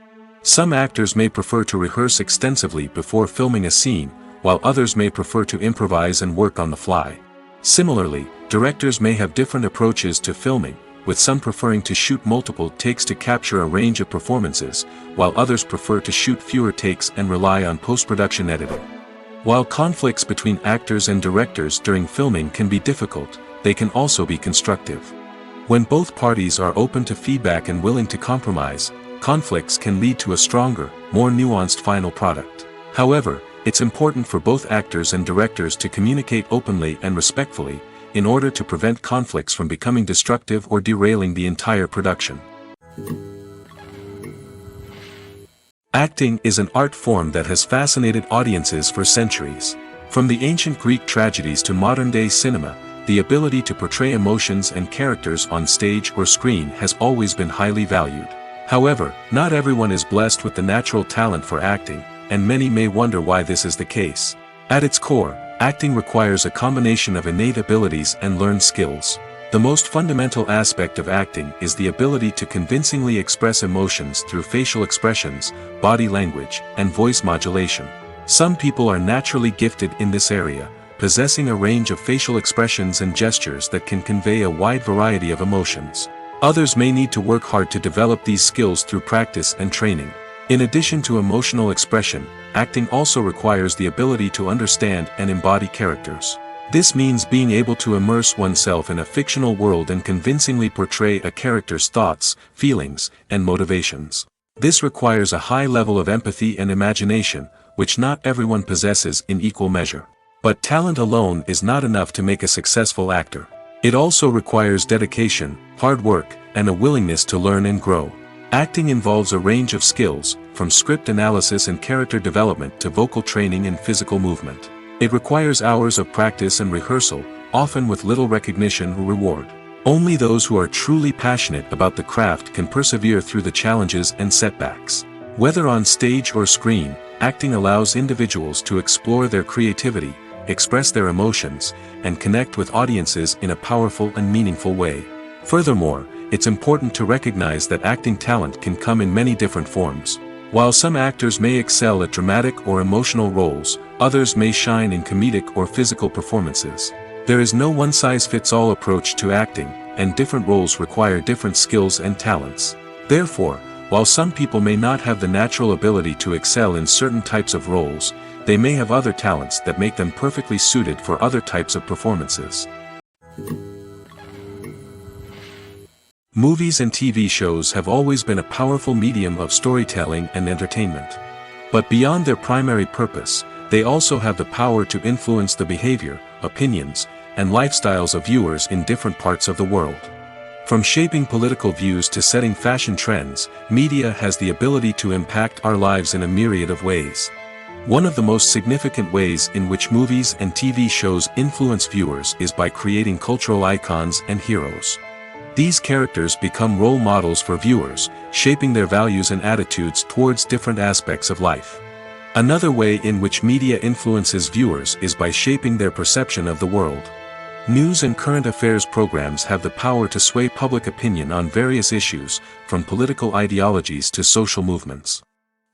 Some actors may prefer to rehearse extensively before filming a scene, while others may prefer to improvise and work on the fly. Similarly, directors may have different approaches to filming, with some preferring to shoot multiple takes to capture a range of performances, while others prefer to shoot fewer takes and rely on post-production editing. While conflicts between actors and directors during filming can be difficult, they can also be constructive. When both parties are open to feedback and willing to compromise, conflicts can lead to a stronger, more nuanced final product. However, it's important for both actors and directors to communicate openly and respectfully, in order to prevent conflicts from becoming destructive or derailing the entire production. Acting is an art form that has fascinated audiences for centuries. From the ancient Greek tragedies to modern-day cinema, the ability to portray emotions and characters on stage or screen has always been highly valued. However, not everyone is blessed with the natural talent for acting, and many may wonder why this is the case. At its core, acting requires a combination of innate abilities and learned skills. The most fundamental aspect of acting is the ability to convincingly express emotions through facial expressions, body language, and voice modulation. Some people are naturally gifted in this area, possessing a range of facial expressions and gestures that can convey a wide variety of emotions. Others may need to work hard to develop these skills through practice and training. In addition to emotional expression, acting also requires the ability to understand and embody characters. This means being able to immerse oneself in a fictional world and convincingly portray a character's thoughts, feelings, and motivations. This requires a high level of empathy and imagination, which not everyone possesses in equal measure. But talent alone is not enough to make a successful actor. It also requires dedication, hard work, and a willingness to learn and grow. Acting involves a range of skills, from script analysis and character development to vocal training and physical movement. It requires hours of practice and rehearsal, often with little recognition or reward. Only those who are truly passionate about the craft can persevere through the challenges and setbacks. Whether on stage or screen, acting allows individuals to explore their creativity, express their emotions, and connect with audiences in a powerful and meaningful way. Furthermore, it's important to recognize that acting talent can come in many different forms. While some actors may excel at dramatic or emotional roles, others may shine in comedic or physical performances. There is no one-size-fits-all approach to acting, and different roles require different skills and talents. Therefore, while some people may not have the natural ability to excel in certain types of roles, they may have other talents that make them perfectly suited for other types of performances. Movies and TV shows have always been a powerful medium of storytelling and entertainment. But beyond their primary purpose, they also have the power to influence the behavior, opinions, and lifestyles of viewers in different parts of the world. From shaping political views to setting fashion trends, media has the ability to impact our lives in a myriad of ways. One of the most significant ways in which movies and TV shows influence viewers is by creating cultural icons and heroes. These characters become role models for viewers, shaping their values and attitudes towards different aspects of life. Another way in which media influences viewers is by shaping their perception of the world. News and current affairs programs have the power to sway public opinion on various issues, from political ideologies to social movements.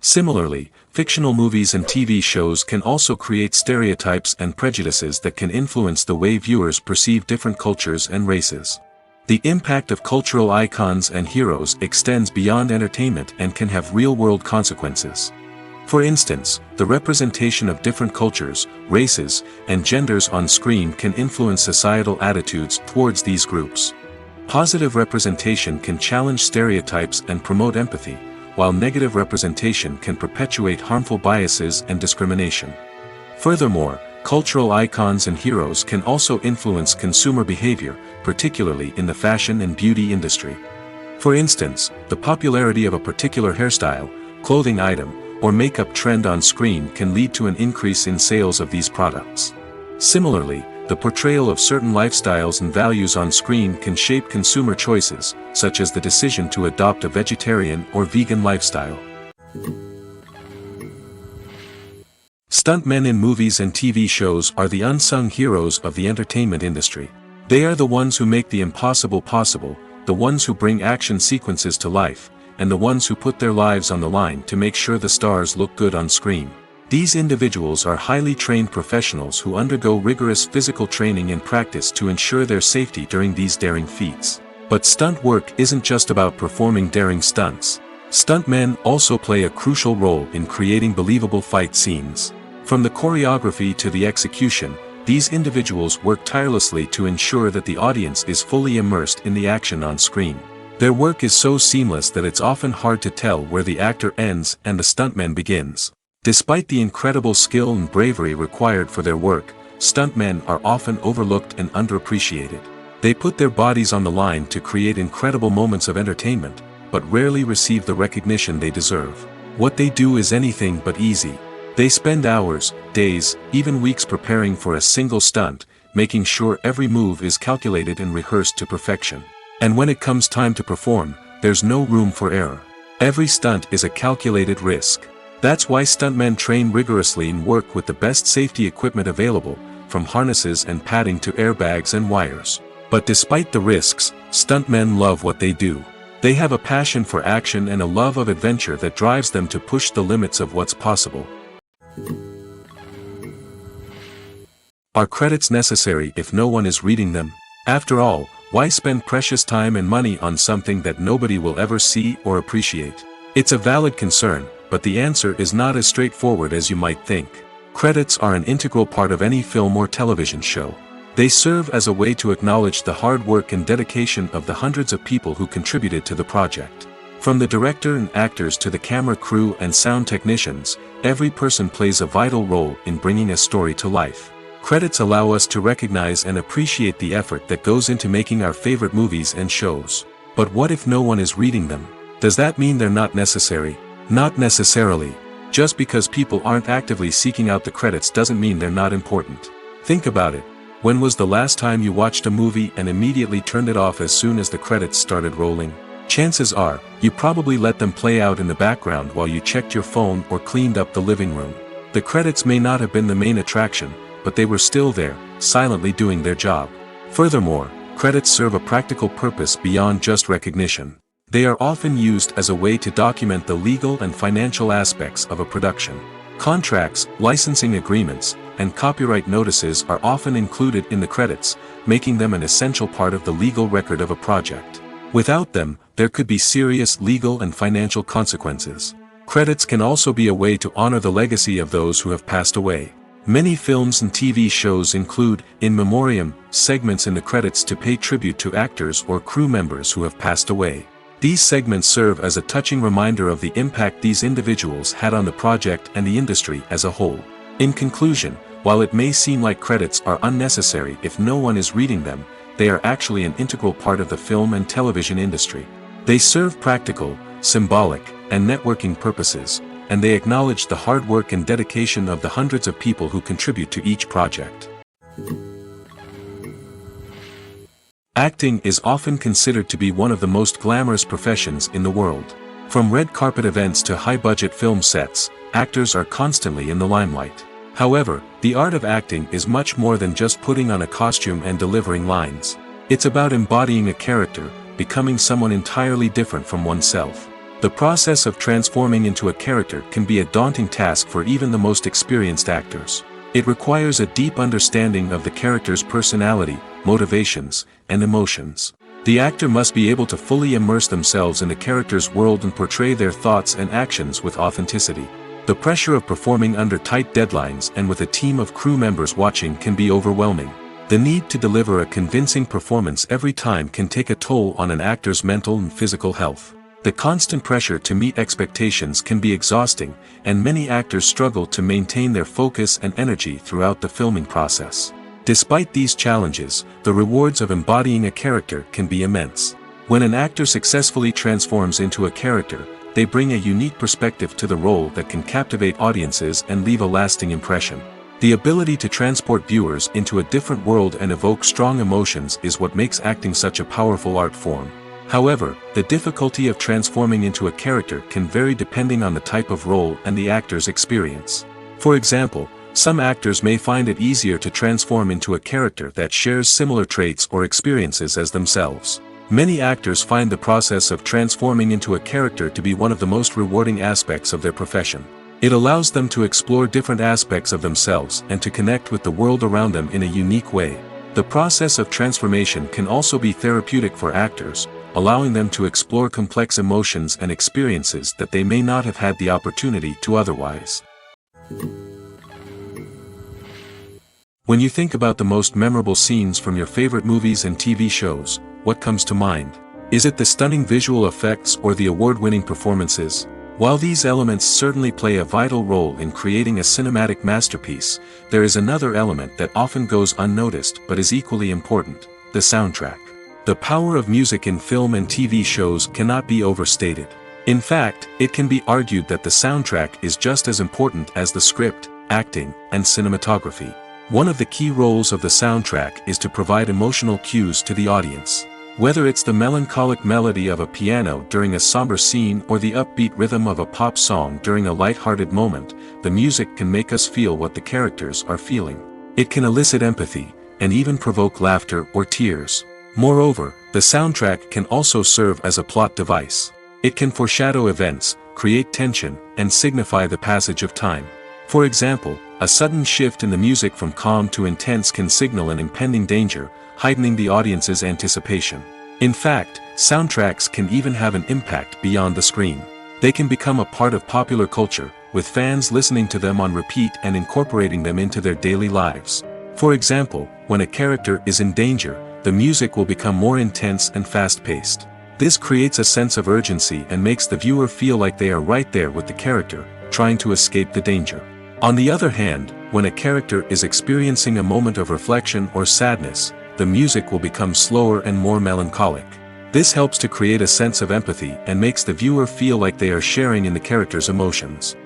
Similarly, fictional movies and TV shows can also create stereotypes and prejudices that can influence the way viewers perceive different cultures and races. The impact of cultural icons and heroes extends beyond entertainment and can have real-world consequences. For instance, the representation of different cultures, races, and genders on screen can influence societal attitudes towards these groups. Positive representation can challenge stereotypes and promote empathy, while negative representation can perpetuate harmful biases and discrimination. Furthermore, cultural icons and heroes can also influence consumer behavior, particularly in the fashion and beauty industry. For instance, the popularity of a particular hairstyle, clothing item, or makeup trend on screen can lead to an increase in sales of these products. Similarly, the portrayal of certain lifestyles and values on screen can shape consumer choices, such as the decision to adopt a vegetarian or vegan lifestyle. Stuntmen in movies and TV shows are the unsung heroes of the entertainment industry. They are the ones who make the impossible possible, the ones who bring action sequences to life, and the ones who put their lives on the line to make sure the stars look good on screen. These individuals are highly trained professionals who undergo rigorous physical training and practice to ensure their safety during these daring feats. But stunt work isn't just about performing daring stunts. Stuntmen also play a crucial role in creating believable fight scenes. From the choreography to the execution, these individuals work tirelessly to ensure that the audience is fully immersed in the action on screen. Their work is so seamless that it's often hard to tell where the actor ends and the stuntman begins. Despite the incredible skill and bravery required for their work, stuntmen are often overlooked and underappreciated. They put their bodies on the line to create incredible moments of entertainment, but rarely receive the recognition they deserve. What they do is anything but easy. They spend hours, days, even weeks preparing for a single stunt, making sure every move is calculated and rehearsed to perfection. And when it comes time to perform, there's no room for error. Every stunt is a calculated risk. That's why stuntmen train rigorously and work with the best safety equipment available, from harnesses and padding to airbags and wires. But despite the risks, stuntmen love what they do. They have a passion for action and a love of adventure that drives them to push the limits of what's possible. Are credits necessary if no one is reading them? After all, why spend precious time and money on something that nobody will ever see or appreciate? It's a valid concern, but the answer is not as straightforward as you might think. Credits are an integral part of any film or television show. They serve as a way to acknowledge the hard work and dedication of the hundreds of people who contributed to the project. From the director and actors to the camera crew and sound technicians, every person plays a vital role in bringing a story to life. Credits allow us to recognize and appreciate the effort that goes into making our favorite movies and shows. But what if no one is reading them? Does that mean they're not necessary? Not necessarily. Just because people aren't actively seeking out the credits doesn't mean they're not important. Think about it. When was the last time you watched a movie and immediately turned it off as soon as the credits started rolling? Chances are, you probably let them play out in the background while you checked your phone or cleaned up the living room. The credits may not have been the main attraction, but they were still there, silently doing their job. Furthermore, credits serve a practical purpose beyond just recognition. They are often used as a way to document the legal and financial aspects of a production. Contracts, licensing agreements, and copyright notices are often included in the credits, making them an essential part of the legal record of a project. Without them, there could be serious legal and financial consequences. Credits can also be a way to honor the legacy of those who have passed away. Many films and TV shows include in memoriam segments in the credits to pay tribute to actors or crew members who have passed away. These segments serve as a touching reminder of the impact these individuals had on the project and the industry as a whole. In conclusion, while it may seem like credits are unnecessary if no one is reading them, they are actually an integral part of the film and television industry. They serve practical, symbolic, and networking purposes, and they acknowledge the hard work and dedication of the hundreds of people who contribute to each project. Acting is often considered to be one of the most glamorous professions in the world. From red carpet events to high-budget film sets, actors are constantly in the limelight. However, the art of acting is much more than just putting on a costume and delivering lines. It's about embodying a character, becoming someone entirely different from oneself. The process of transforming into a character can be a daunting task for even the most experienced actors. It requires a deep understanding of the character's personality, motivations, and emotions. The actor must be able to fully immerse themselves in the character's world and portray their thoughts and actions with authenticity. The pressure of performing under tight deadlines and with a team of crew members watching can be overwhelming. The need to deliver a convincing performance every time can take a toll on an actor's mental and physical health. The constant pressure to meet expectations can be exhausting, and many actors struggle to maintain their focus and energy throughout the filming process. Despite these challenges, the rewards of embodying a character can be immense. When an actor successfully transforms into a character, they bring a unique perspective to the role that can captivate audiences and leave a lasting impression. The ability to transport viewers into a different world and evoke strong emotions is what makes acting such a powerful art form. However, the difficulty of transforming into a character can vary depending on the type of role and the actor's experience. For example, some actors may find it easier to transform into a character that shares similar traits or experiences as themselves. Many actors find the process of transforming into a character to be one of the most rewarding aspects of their profession. It allows them to explore different aspects of themselves and to connect with the world around them in a unique way. The process of transformation can also be therapeutic for actors, allowing them to explore complex emotions and experiences that they may not have had the opportunity to otherwise. When you think about the most memorable scenes from your favorite movies and TV shows, what comes to mind? Is it the stunning visual effects or the award-winning performances? While these elements certainly play a vital role in creating a cinematic masterpiece, there is another element that often goes unnoticed but is equally important: the soundtrack. The power of music in film and TV shows cannot be overstated. In fact, it can be argued that the soundtrack is just as important as the script, acting, and cinematography. One of the key roles of the soundtrack is to provide emotional cues to the audience. Whether it's the melancholic melody of a piano during a somber scene or the upbeat rhythm of a pop song during a light-hearted moment, the music can make us feel what the characters are feeling. It can elicit empathy, and even provoke laughter or tears. Moreover, the soundtrack can also serve as a plot device. It can foreshadow events, create tension, and signify the passage of time. For example, a sudden shift in the music from calm to intense can signal an impending danger, heightening the audience's anticipation. In fact, soundtracks can even have an impact beyond the screen. They can become a part of popular culture, with fans listening to them on repeat and incorporating them into their daily lives. For example, when a character is in danger, the music will become more intense and fast-paced. This creates a sense of urgency and makes the viewer feel like they are right there with the character, trying to escape the danger. On the other hand, when a character is experiencing a moment of reflection or sadness, the music will become slower and more melancholic. This helps to create a sense of empathy and makes the viewer feel like they are sharing in the character's emotions.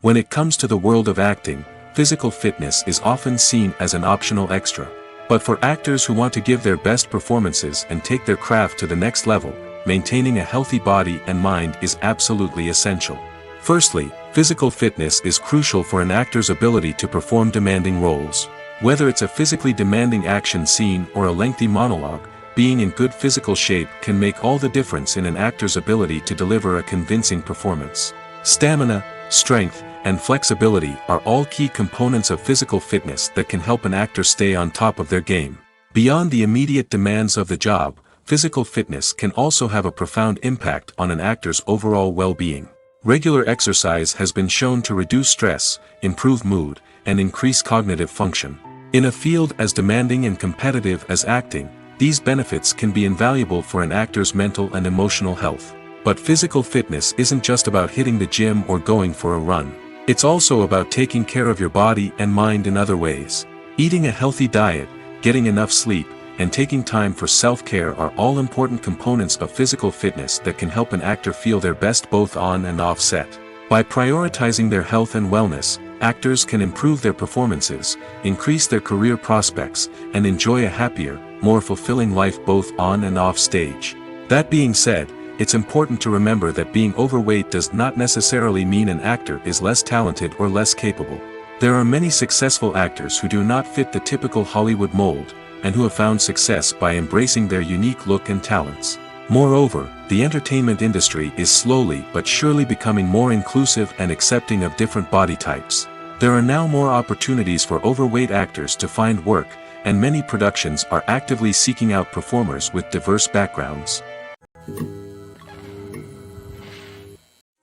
When it comes to the world of acting, physical fitness is often seen as an optional extra. But for actors who want to give their best performances and take their craft to the next level, maintaining a healthy body and mind is absolutely essential. Firstly, physical fitness is crucial for an actor's ability to perform demanding roles. Whether it's a physically demanding action scene or a lengthy monologue, being in good physical shape can make all the difference in an actor's ability to deliver a convincing performance. Stamina, strength, and flexibility are all key components of physical fitness that can help an actor stay on top of their game. Beyond the immediate demands of the job, physical fitness can also have a profound impact on an actor's overall well-being. Regular exercise has been shown to reduce stress, improve mood, and increase cognitive function. In a field as demanding and competitive as acting, these benefits can be invaluable for an actor's mental and emotional health. But physical fitness isn't just about hitting the gym or going for a run. It's also about taking care of your body and mind in other ways. Eating a healthy diet, getting enough sleep, and taking time for self-care are all important components of physical fitness that can help an actor feel their best both on and off set. By prioritizing their health and wellness, actors can improve their performances, increase their career prospects, and enjoy a happier, more fulfilling life both on and off stage. That being said, it's important to remember that being overweight does not necessarily mean an actor is less talented or less capable. There are many successful actors who do not fit the typical Hollywood mold, and who have found success by embracing their unique look and talents. Moreover, the entertainment industry is slowly but surely becoming more inclusive and accepting of different body types. There are now more opportunities for overweight actors to find work, and many productions are actively seeking out performers with diverse backgrounds.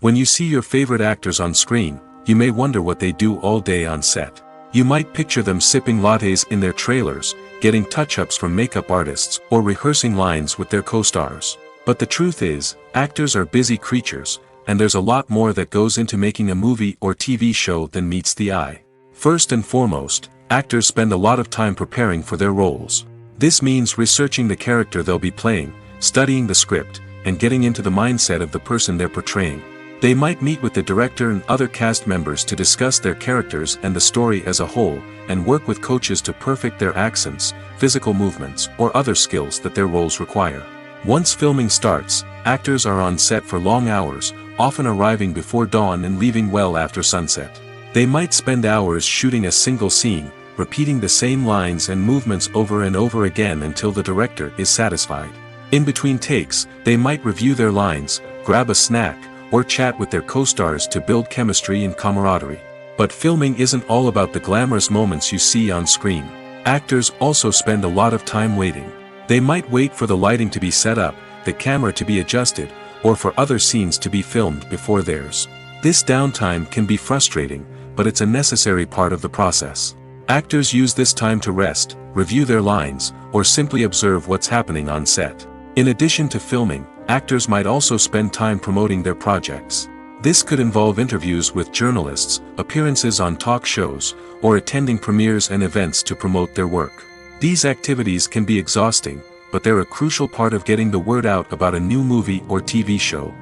When you see your favorite actors on screen, you may wonder what they do all day on set. You might picture them sipping lattes in their trailers, getting touch-ups from makeup artists, or rehearsing lines with their co-stars. But the truth is, actors are busy creatures, and there's a lot more that goes into making a movie or TV show than meets the eye. First and foremost, actors spend a lot of time preparing for their roles. This means researching the character they'll be playing, studying the script, and getting into the mindset of the person they're portraying. They might meet with the director and other cast members to discuss their characters and the story as a whole, and work with coaches to perfect their accents, physical movements, or other skills that their roles require. Once filming starts, actors are on set for long hours, often arriving before dawn and leaving well after sunset. They might spend hours shooting a single scene, repeating the same lines and movements over and over again until the director is satisfied. In between takes, they might review their lines, grab a snack, or chat with their co-stars to build chemistry and camaraderie. But filming isn't all about the glamorous moments you see on screen. Actors also spend a lot of time waiting. They might wait for the lighting to be set up, the camera to be adjusted, or for other scenes to be filmed before theirs. This downtime can be frustrating, but it's a necessary part of the process. Actors use this time to rest, review their lines, or simply observe what's happening on set. In addition to filming, actors might also spend time promoting their projects. This could involve interviews with journalists, appearances on talk shows, or attending premieres and events to promote their work. These activities can be exhausting, but they're a crucial part of getting the word out about a new movie or TV show.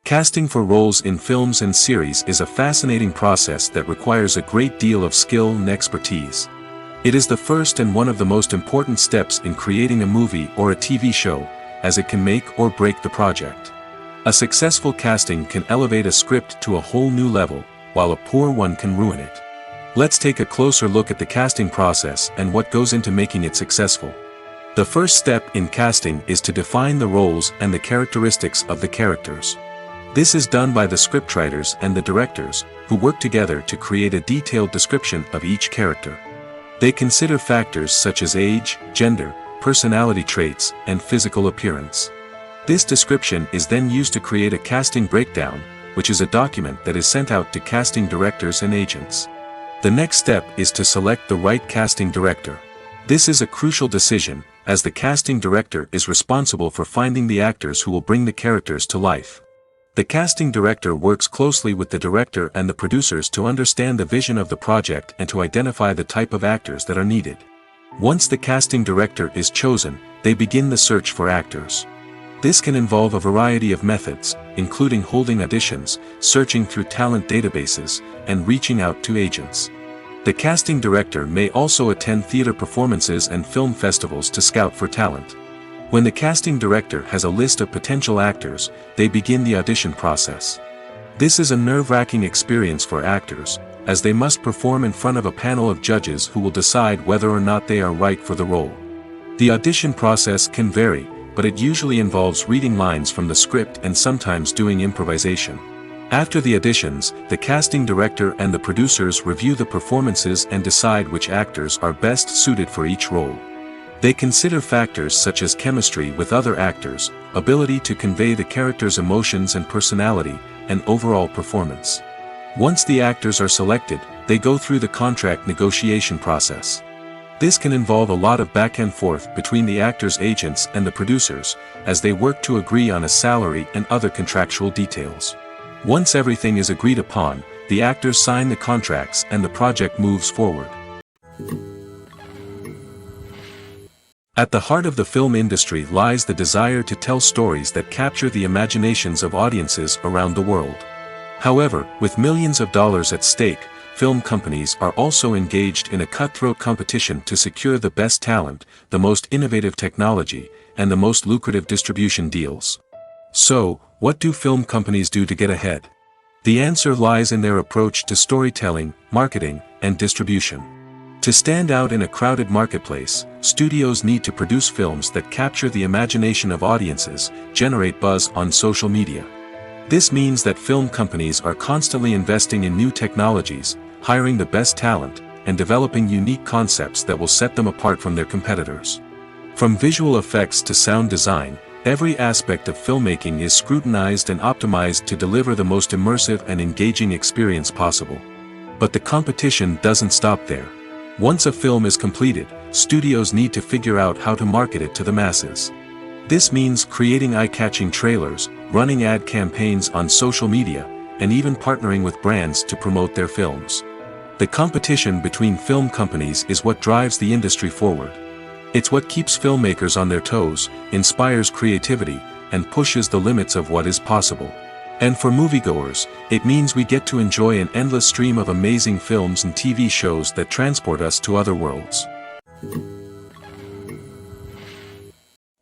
Casting for roles in films and series is a fascinating process that requires a great deal of skill and expertise. It is the first and one of the most important steps in creating a movie or a TV show, as it can make or break the project. A successful casting can elevate a script to a whole new level, while a poor one can ruin it. Let's take a closer look at the casting process and what goes into making it successful. The first step in casting is to define the roles and the characteristics of the characters. This is done by the scriptwriters and the directors, who work together to create a detailed description of each character. They consider factors such as age, gender, personality traits, and physical appearance. This description is then used to create a casting breakdown, which is a document that is sent out to casting directors and agents. The next step is to select the right casting director. This is a crucial decision, as the casting director is responsible for finding the actors who will bring the characters to life. The casting director works closely with the director and the producers to understand the vision of the project and to identify the type of actors that are needed. Once the casting director is chosen, they begin the search for actors. This can involve a variety of methods, including holding auditions, searching through talent databases, and reaching out to agents. The casting director may also attend theater performances and film festivals to scout for talent. When the casting director has a list of potential actors, they begin the audition process. This is a nerve-wracking experience for actors, as they must perform in front of a panel of judges who will decide whether or not they are right for the role. The audition process can vary, but it usually involves reading lines from the script and sometimes doing improvisation. After the auditions, the casting director and the producers review the performances and decide which actors are best suited for each role. They consider factors such as chemistry with other actors, ability to convey the character's emotions and personality, and overall performance. Once the actors are selected, they go through the contract negotiation process. This can involve a lot of back and forth between the actors' agents and the producers, as they work to agree on a salary and other contractual details. Once everything is agreed upon, the actors sign the contracts and the project moves forward. At the heart of the film industry lies the desire to tell stories that capture the imaginations of audiences around the world. However, with millions of dollars at stake, film companies are also engaged in a cutthroat competition to secure the best talent, the most innovative technology, and the most lucrative distribution deals. So, what do film companies do to get ahead? The answer lies in their approach to storytelling, marketing, and distribution. To stand out in a crowded marketplace, studios need to produce films that capture the imagination of audiences, generate buzz on social media. This means that film companies are constantly investing in new technologies, hiring the best talent, and developing unique concepts that will set them apart from their competitors. From visual effects to sound design, every aspect of filmmaking is scrutinized and optimized to deliver the most immersive and engaging experience possible. But the competition doesn't stop there. Once a film is completed, studios need to figure out how to market it to the masses. This means creating eye-catching trailers, running ad campaigns on social media, and even partnering with brands to promote their films. The competition between film companies is what drives the industry forward. It's what keeps filmmakers on their toes, inspires creativity, and pushes the limits of what is possible. And for moviegoers, it means we get to enjoy an endless stream of amazing films and TV shows that transport us to other worlds.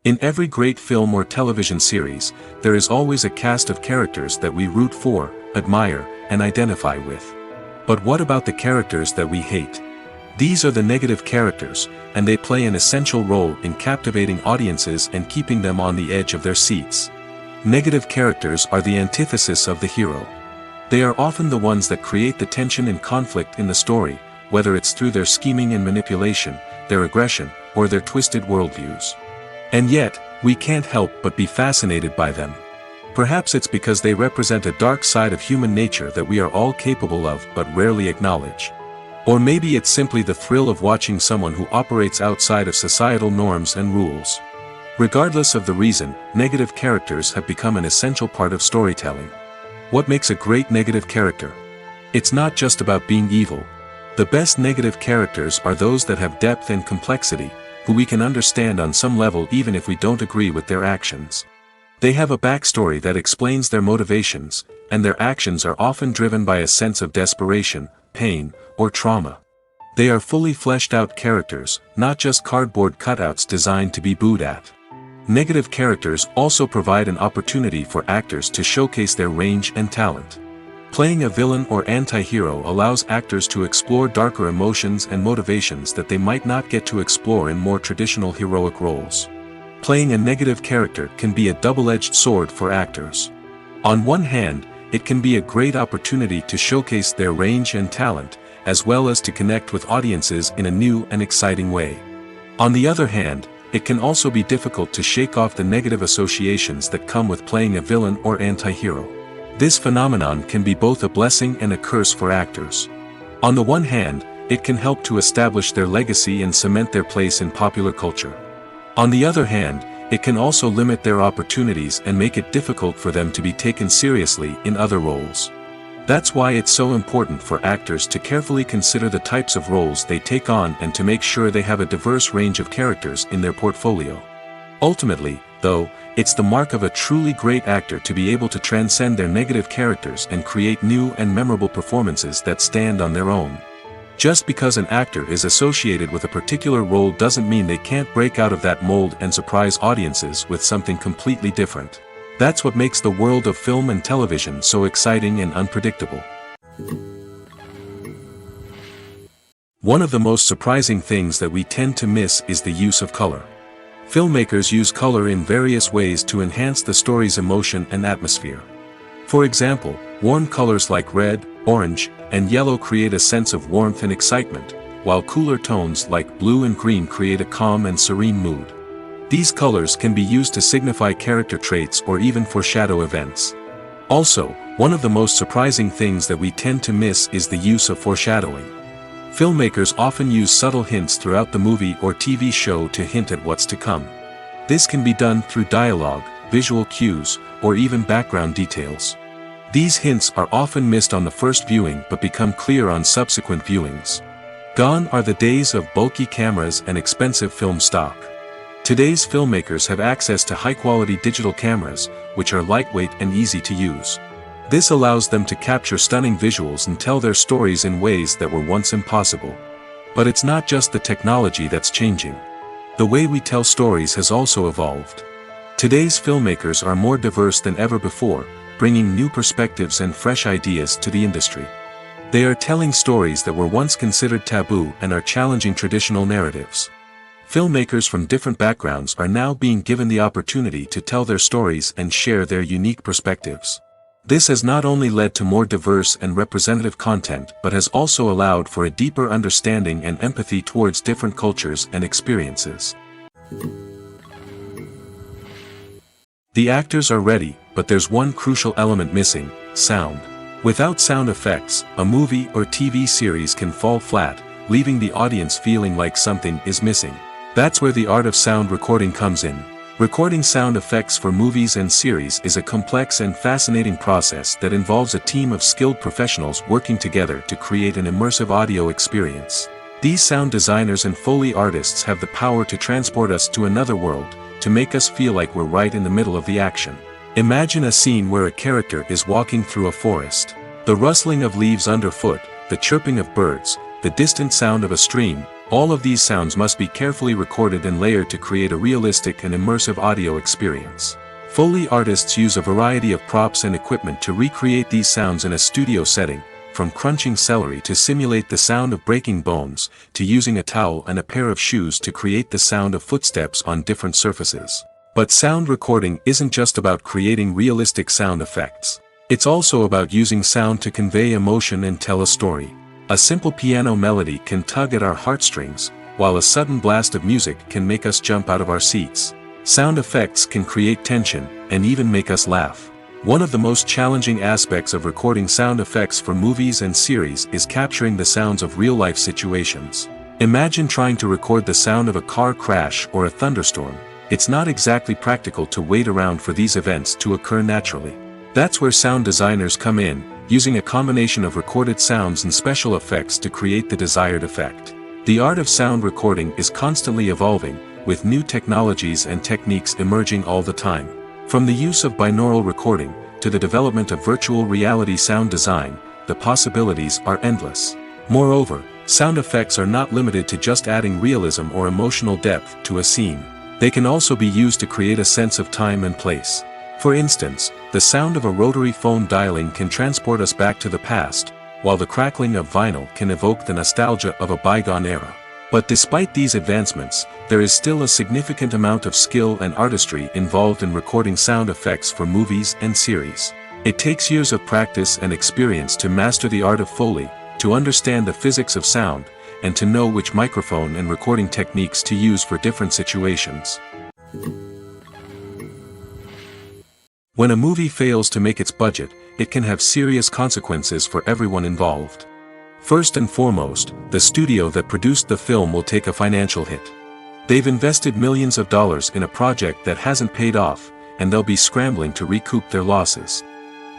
In every great film or television series, there is always a cast of characters that we root for, admire, and identify with. But what about the characters that we hate? These are the negative characters, and they play an essential role in captivating audiences and keeping them on the edge of their seats. Negative characters are the antithesis of the hero. They are often the ones that create the tension and conflict in the story, whether it's through their scheming and manipulation, their aggression, or their twisted worldviews. And yet, we can't help but be fascinated by them. Perhaps it's because they represent a dark side of human nature that we are all capable of but rarely acknowledge. Or maybe it's simply the thrill of watching someone who operates outside of societal norms and rules. Regardless of the reason, negative characters have become an essential part of storytelling. What makes a great negative character? It's not just about being evil. The best negative characters are those that have depth and complexity, who we can understand on some level even if we don't agree with their actions. They have a backstory that explains their motivations, and their actions are often driven by a sense of desperation, pain, or trauma. They are fully fleshed out characters, not just cardboard cutouts designed to be booed at. Negative characters also provide an opportunity for actors to showcase their range and talent. Playing a villain or anti-hero allows actors to explore darker emotions and motivations that they might not get to explore in more traditional heroic roles. Playing a negative character can be a double-edged sword for actors. On one hand, it can be a great opportunity to showcase their range and talent, as well as to connect with audiences in a new and exciting way. On the other hand, it can also be difficult to shake off the negative associations that come with playing a villain or anti-hero. This phenomenon can be both a blessing and a curse for actors. On the one hand, it can help to establish their legacy and cement their place in popular culture. On the other hand, it can also limit their opportunities and make it difficult for them to be taken seriously in other roles. That's why it's so important for actors to carefully consider the types of roles they take on and to make sure they have a diverse range of characters in their portfolio. Ultimately, though, it's the mark of a truly great actor to be able to transcend their negative characters and create new and memorable performances that stand on their own. Just because an actor is associated with a particular role doesn't mean they can't break out of that mold and surprise audiences with something completely different. That's what makes the world of film and television so exciting and unpredictable. One of the most surprising things that we tend to miss is the use of color. Filmmakers use color in various ways to enhance the story's emotion and atmosphere. For example, warm colors like red, orange, and yellow create a sense of warmth and excitement, while cooler tones like blue and green create a calm and serene mood. These colors can be used to signify character traits or even foreshadow events. Also, one of the most surprising things that we tend to miss is the use of foreshadowing. Filmmakers often use subtle hints throughout the movie or TV show to hint at what's to come. This can be done through dialogue, visual cues, or even background details. These hints are often missed on the first viewing but become clear on subsequent viewings. Gone are the days of bulky cameras and expensive film stock. Today's filmmakers have access to high-quality digital cameras, which are lightweight and easy to use. This allows them to capture stunning visuals and tell their stories in ways that were once impossible. But it's not just the technology that's changing. The way we tell stories has also evolved. Today's filmmakers are more diverse than ever before, bringing new perspectives and fresh ideas to the industry. They are telling stories that were once considered taboo and are challenging traditional narratives. Filmmakers from different backgrounds are now being given the opportunity to tell their stories and share their unique perspectives. This has not only led to more diverse and representative content but has also allowed for a deeper understanding and empathy towards different cultures and experiences. The actors are ready, but there's one crucial element missing: sound. Without sound effects, a movie or TV series can fall flat, leaving the audience feeling like something is missing. That's where the art of sound recording comes in. Recording sound effects for movies and series is a complex and fascinating process that involves a team of skilled professionals working together to create an immersive audio experience. These sound designers and Foley artists have the power to transport us to another world, to make us feel like we're right in the middle of the action. Imagine a scene where a character is walking through a forest. The rustling of leaves underfoot, the chirping of birds, the distant sound of a stream, all of these sounds must be carefully recorded and layered to create a realistic and immersive audio experience. Foley artists use a variety of props and equipment to recreate these sounds in a studio setting, from crunching celery to simulate the sound of breaking bones, to using a towel and a pair of shoes to create the sound of footsteps on different surfaces. But sound recording isn't just about creating realistic sound effects. It's also about using sound to convey emotion and tell a story. A simple piano melody can tug at our heartstrings, while a sudden blast of music can make us jump out of our seats. Sound effects can create tension, and even make us laugh. One of the most challenging aspects of recording sound effects for movies and series is capturing the sounds of real-life situations. Imagine trying to record the sound of a car crash or a thunderstorm. It's not exactly practical to wait around for these events to occur naturally. That's where sound designers come in, using a combination of recorded sounds and special effects to create the desired effect. The art of sound recording is constantly evolving, with new technologies and techniques emerging all the time. From the use of binaural recording, to the development of virtual reality sound design, the possibilities are endless. Moreover, sound effects are not limited to just adding realism or emotional depth to a scene. They can also be used to create a sense of time and place. For instance, the sound of a rotary phone dialing can transport us back to the past, while the crackling of vinyl can evoke the nostalgia of a bygone era. But despite these advancements, there is still a significant amount of skill and artistry involved in recording sound effects for movies and series. It takes years of practice and experience to master the art of Foley, to understand the physics of sound, and to know which microphone and recording techniques to use for different situations. When a movie fails to make its budget, it can have serious consequences for everyone involved. First and foremost, the studio that produced the film will take a financial hit. They've invested millions of dollars in a project that hasn't paid off, and they'll be scrambling to recoup their losses.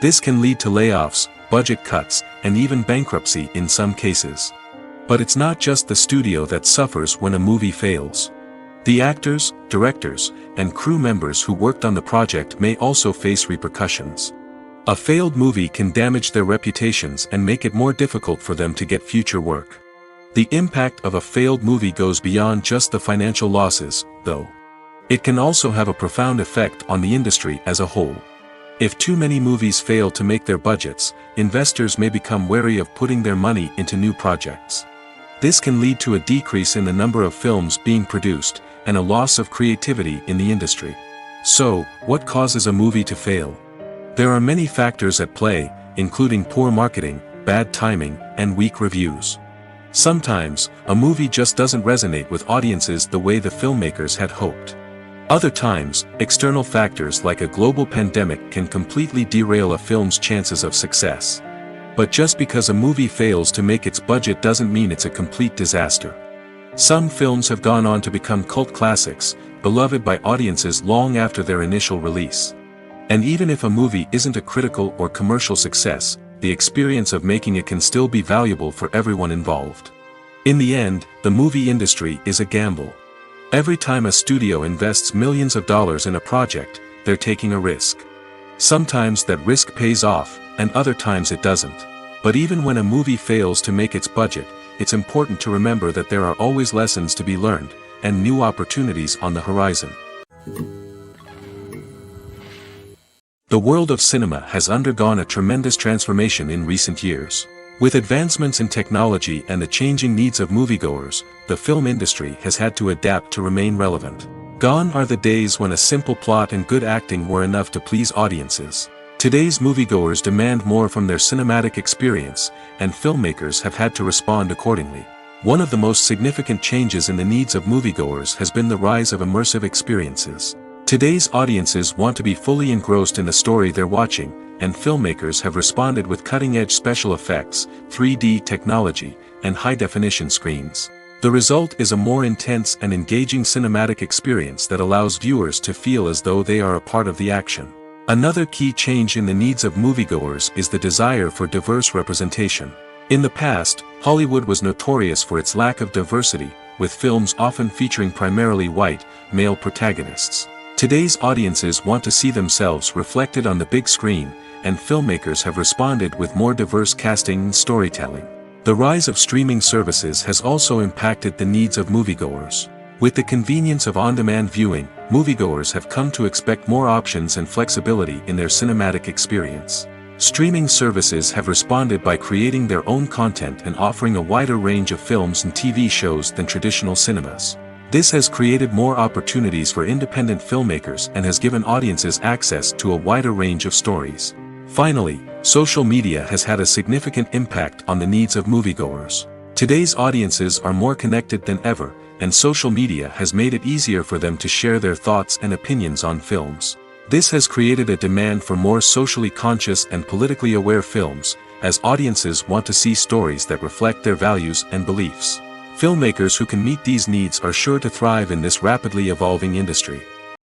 This can lead to layoffs, budget cuts, and even bankruptcy in some cases. But it's not just the studio that suffers when a movie fails. The actors, directors, and crew members who worked on the project may also face repercussions. A failed movie can damage their reputations and make it more difficult for them to get future work. The impact of a failed movie goes beyond just the financial losses, though. It can also have a profound effect on the industry as a whole. If too many movies fail to make their budgets, investors may become wary of putting their money into new projects. This can lead to a decrease in the number of films being produced, and a loss of creativity in the industry. So, what causes a movie to fail? There are many factors at play, including poor marketing, bad timing, and weak reviews. Sometimes, a movie just doesn't resonate with audiences the way the filmmakers had hoped. Other times, external factors like a global pandemic can completely derail a film's chances of success. But just because a movie fails to make its budget doesn't mean it's a complete disaster. Some films have gone on to become cult classics, beloved by audiences long after their initial release. And even if a movie isn't a critical or commercial success, the experience of making it can still be valuable for everyone involved. In the end, the movie industry is a gamble. Every time a studio invests millions of dollars in a project, they're taking a risk. Sometimes that risk pays off, and other times it doesn't. But even when a movie fails to make its budget, it's important to remember that there are always lessons to be learned, and new opportunities on the horizon. The world of cinema has undergone a tremendous transformation in recent years. With advancements in technology and the changing needs of moviegoers, the film industry has had to adapt to remain relevant. Gone are the days when a simple plot and good acting were enough to please audiences. Today's moviegoers demand more from their cinematic experience, and filmmakers have had to respond accordingly. One of the most significant changes in the needs of moviegoers has been the rise of immersive experiences. Today's audiences want to be fully engrossed in the story they're watching, and filmmakers have responded with cutting-edge special effects, 3D technology, and high-definition screens. The result is a more intense and engaging cinematic experience that allows viewers to feel as though they are a part of the action. Another key change in the needs of moviegoers is the desire for diverse representation. In the past, Hollywood was notorious for its lack of diversity, with films often featuring primarily white, male protagonists. Today's audiences want to see themselves reflected on the big screen, and filmmakers have responded with more diverse casting and storytelling. The rise of streaming services has also impacted the needs of moviegoers. With the convenience of on-demand viewing, moviegoers have come to expect more options and flexibility in their cinematic experience. Streaming services have responded by creating their own content and offering a wider range of films and TV shows than traditional cinemas. This has created more opportunities for independent filmmakers and has given audiences access to a wider range of stories. Finally, social media has had a significant impact on the needs of moviegoers. Today's audiences are more connected than ever, and social media has made it easier for them to share their thoughts and opinions on films. This has created a demand for more socially conscious and politically aware films, as audiences want to see stories that reflect their values and beliefs. Filmmakers who can meet these needs are sure to thrive in this rapidly evolving industry.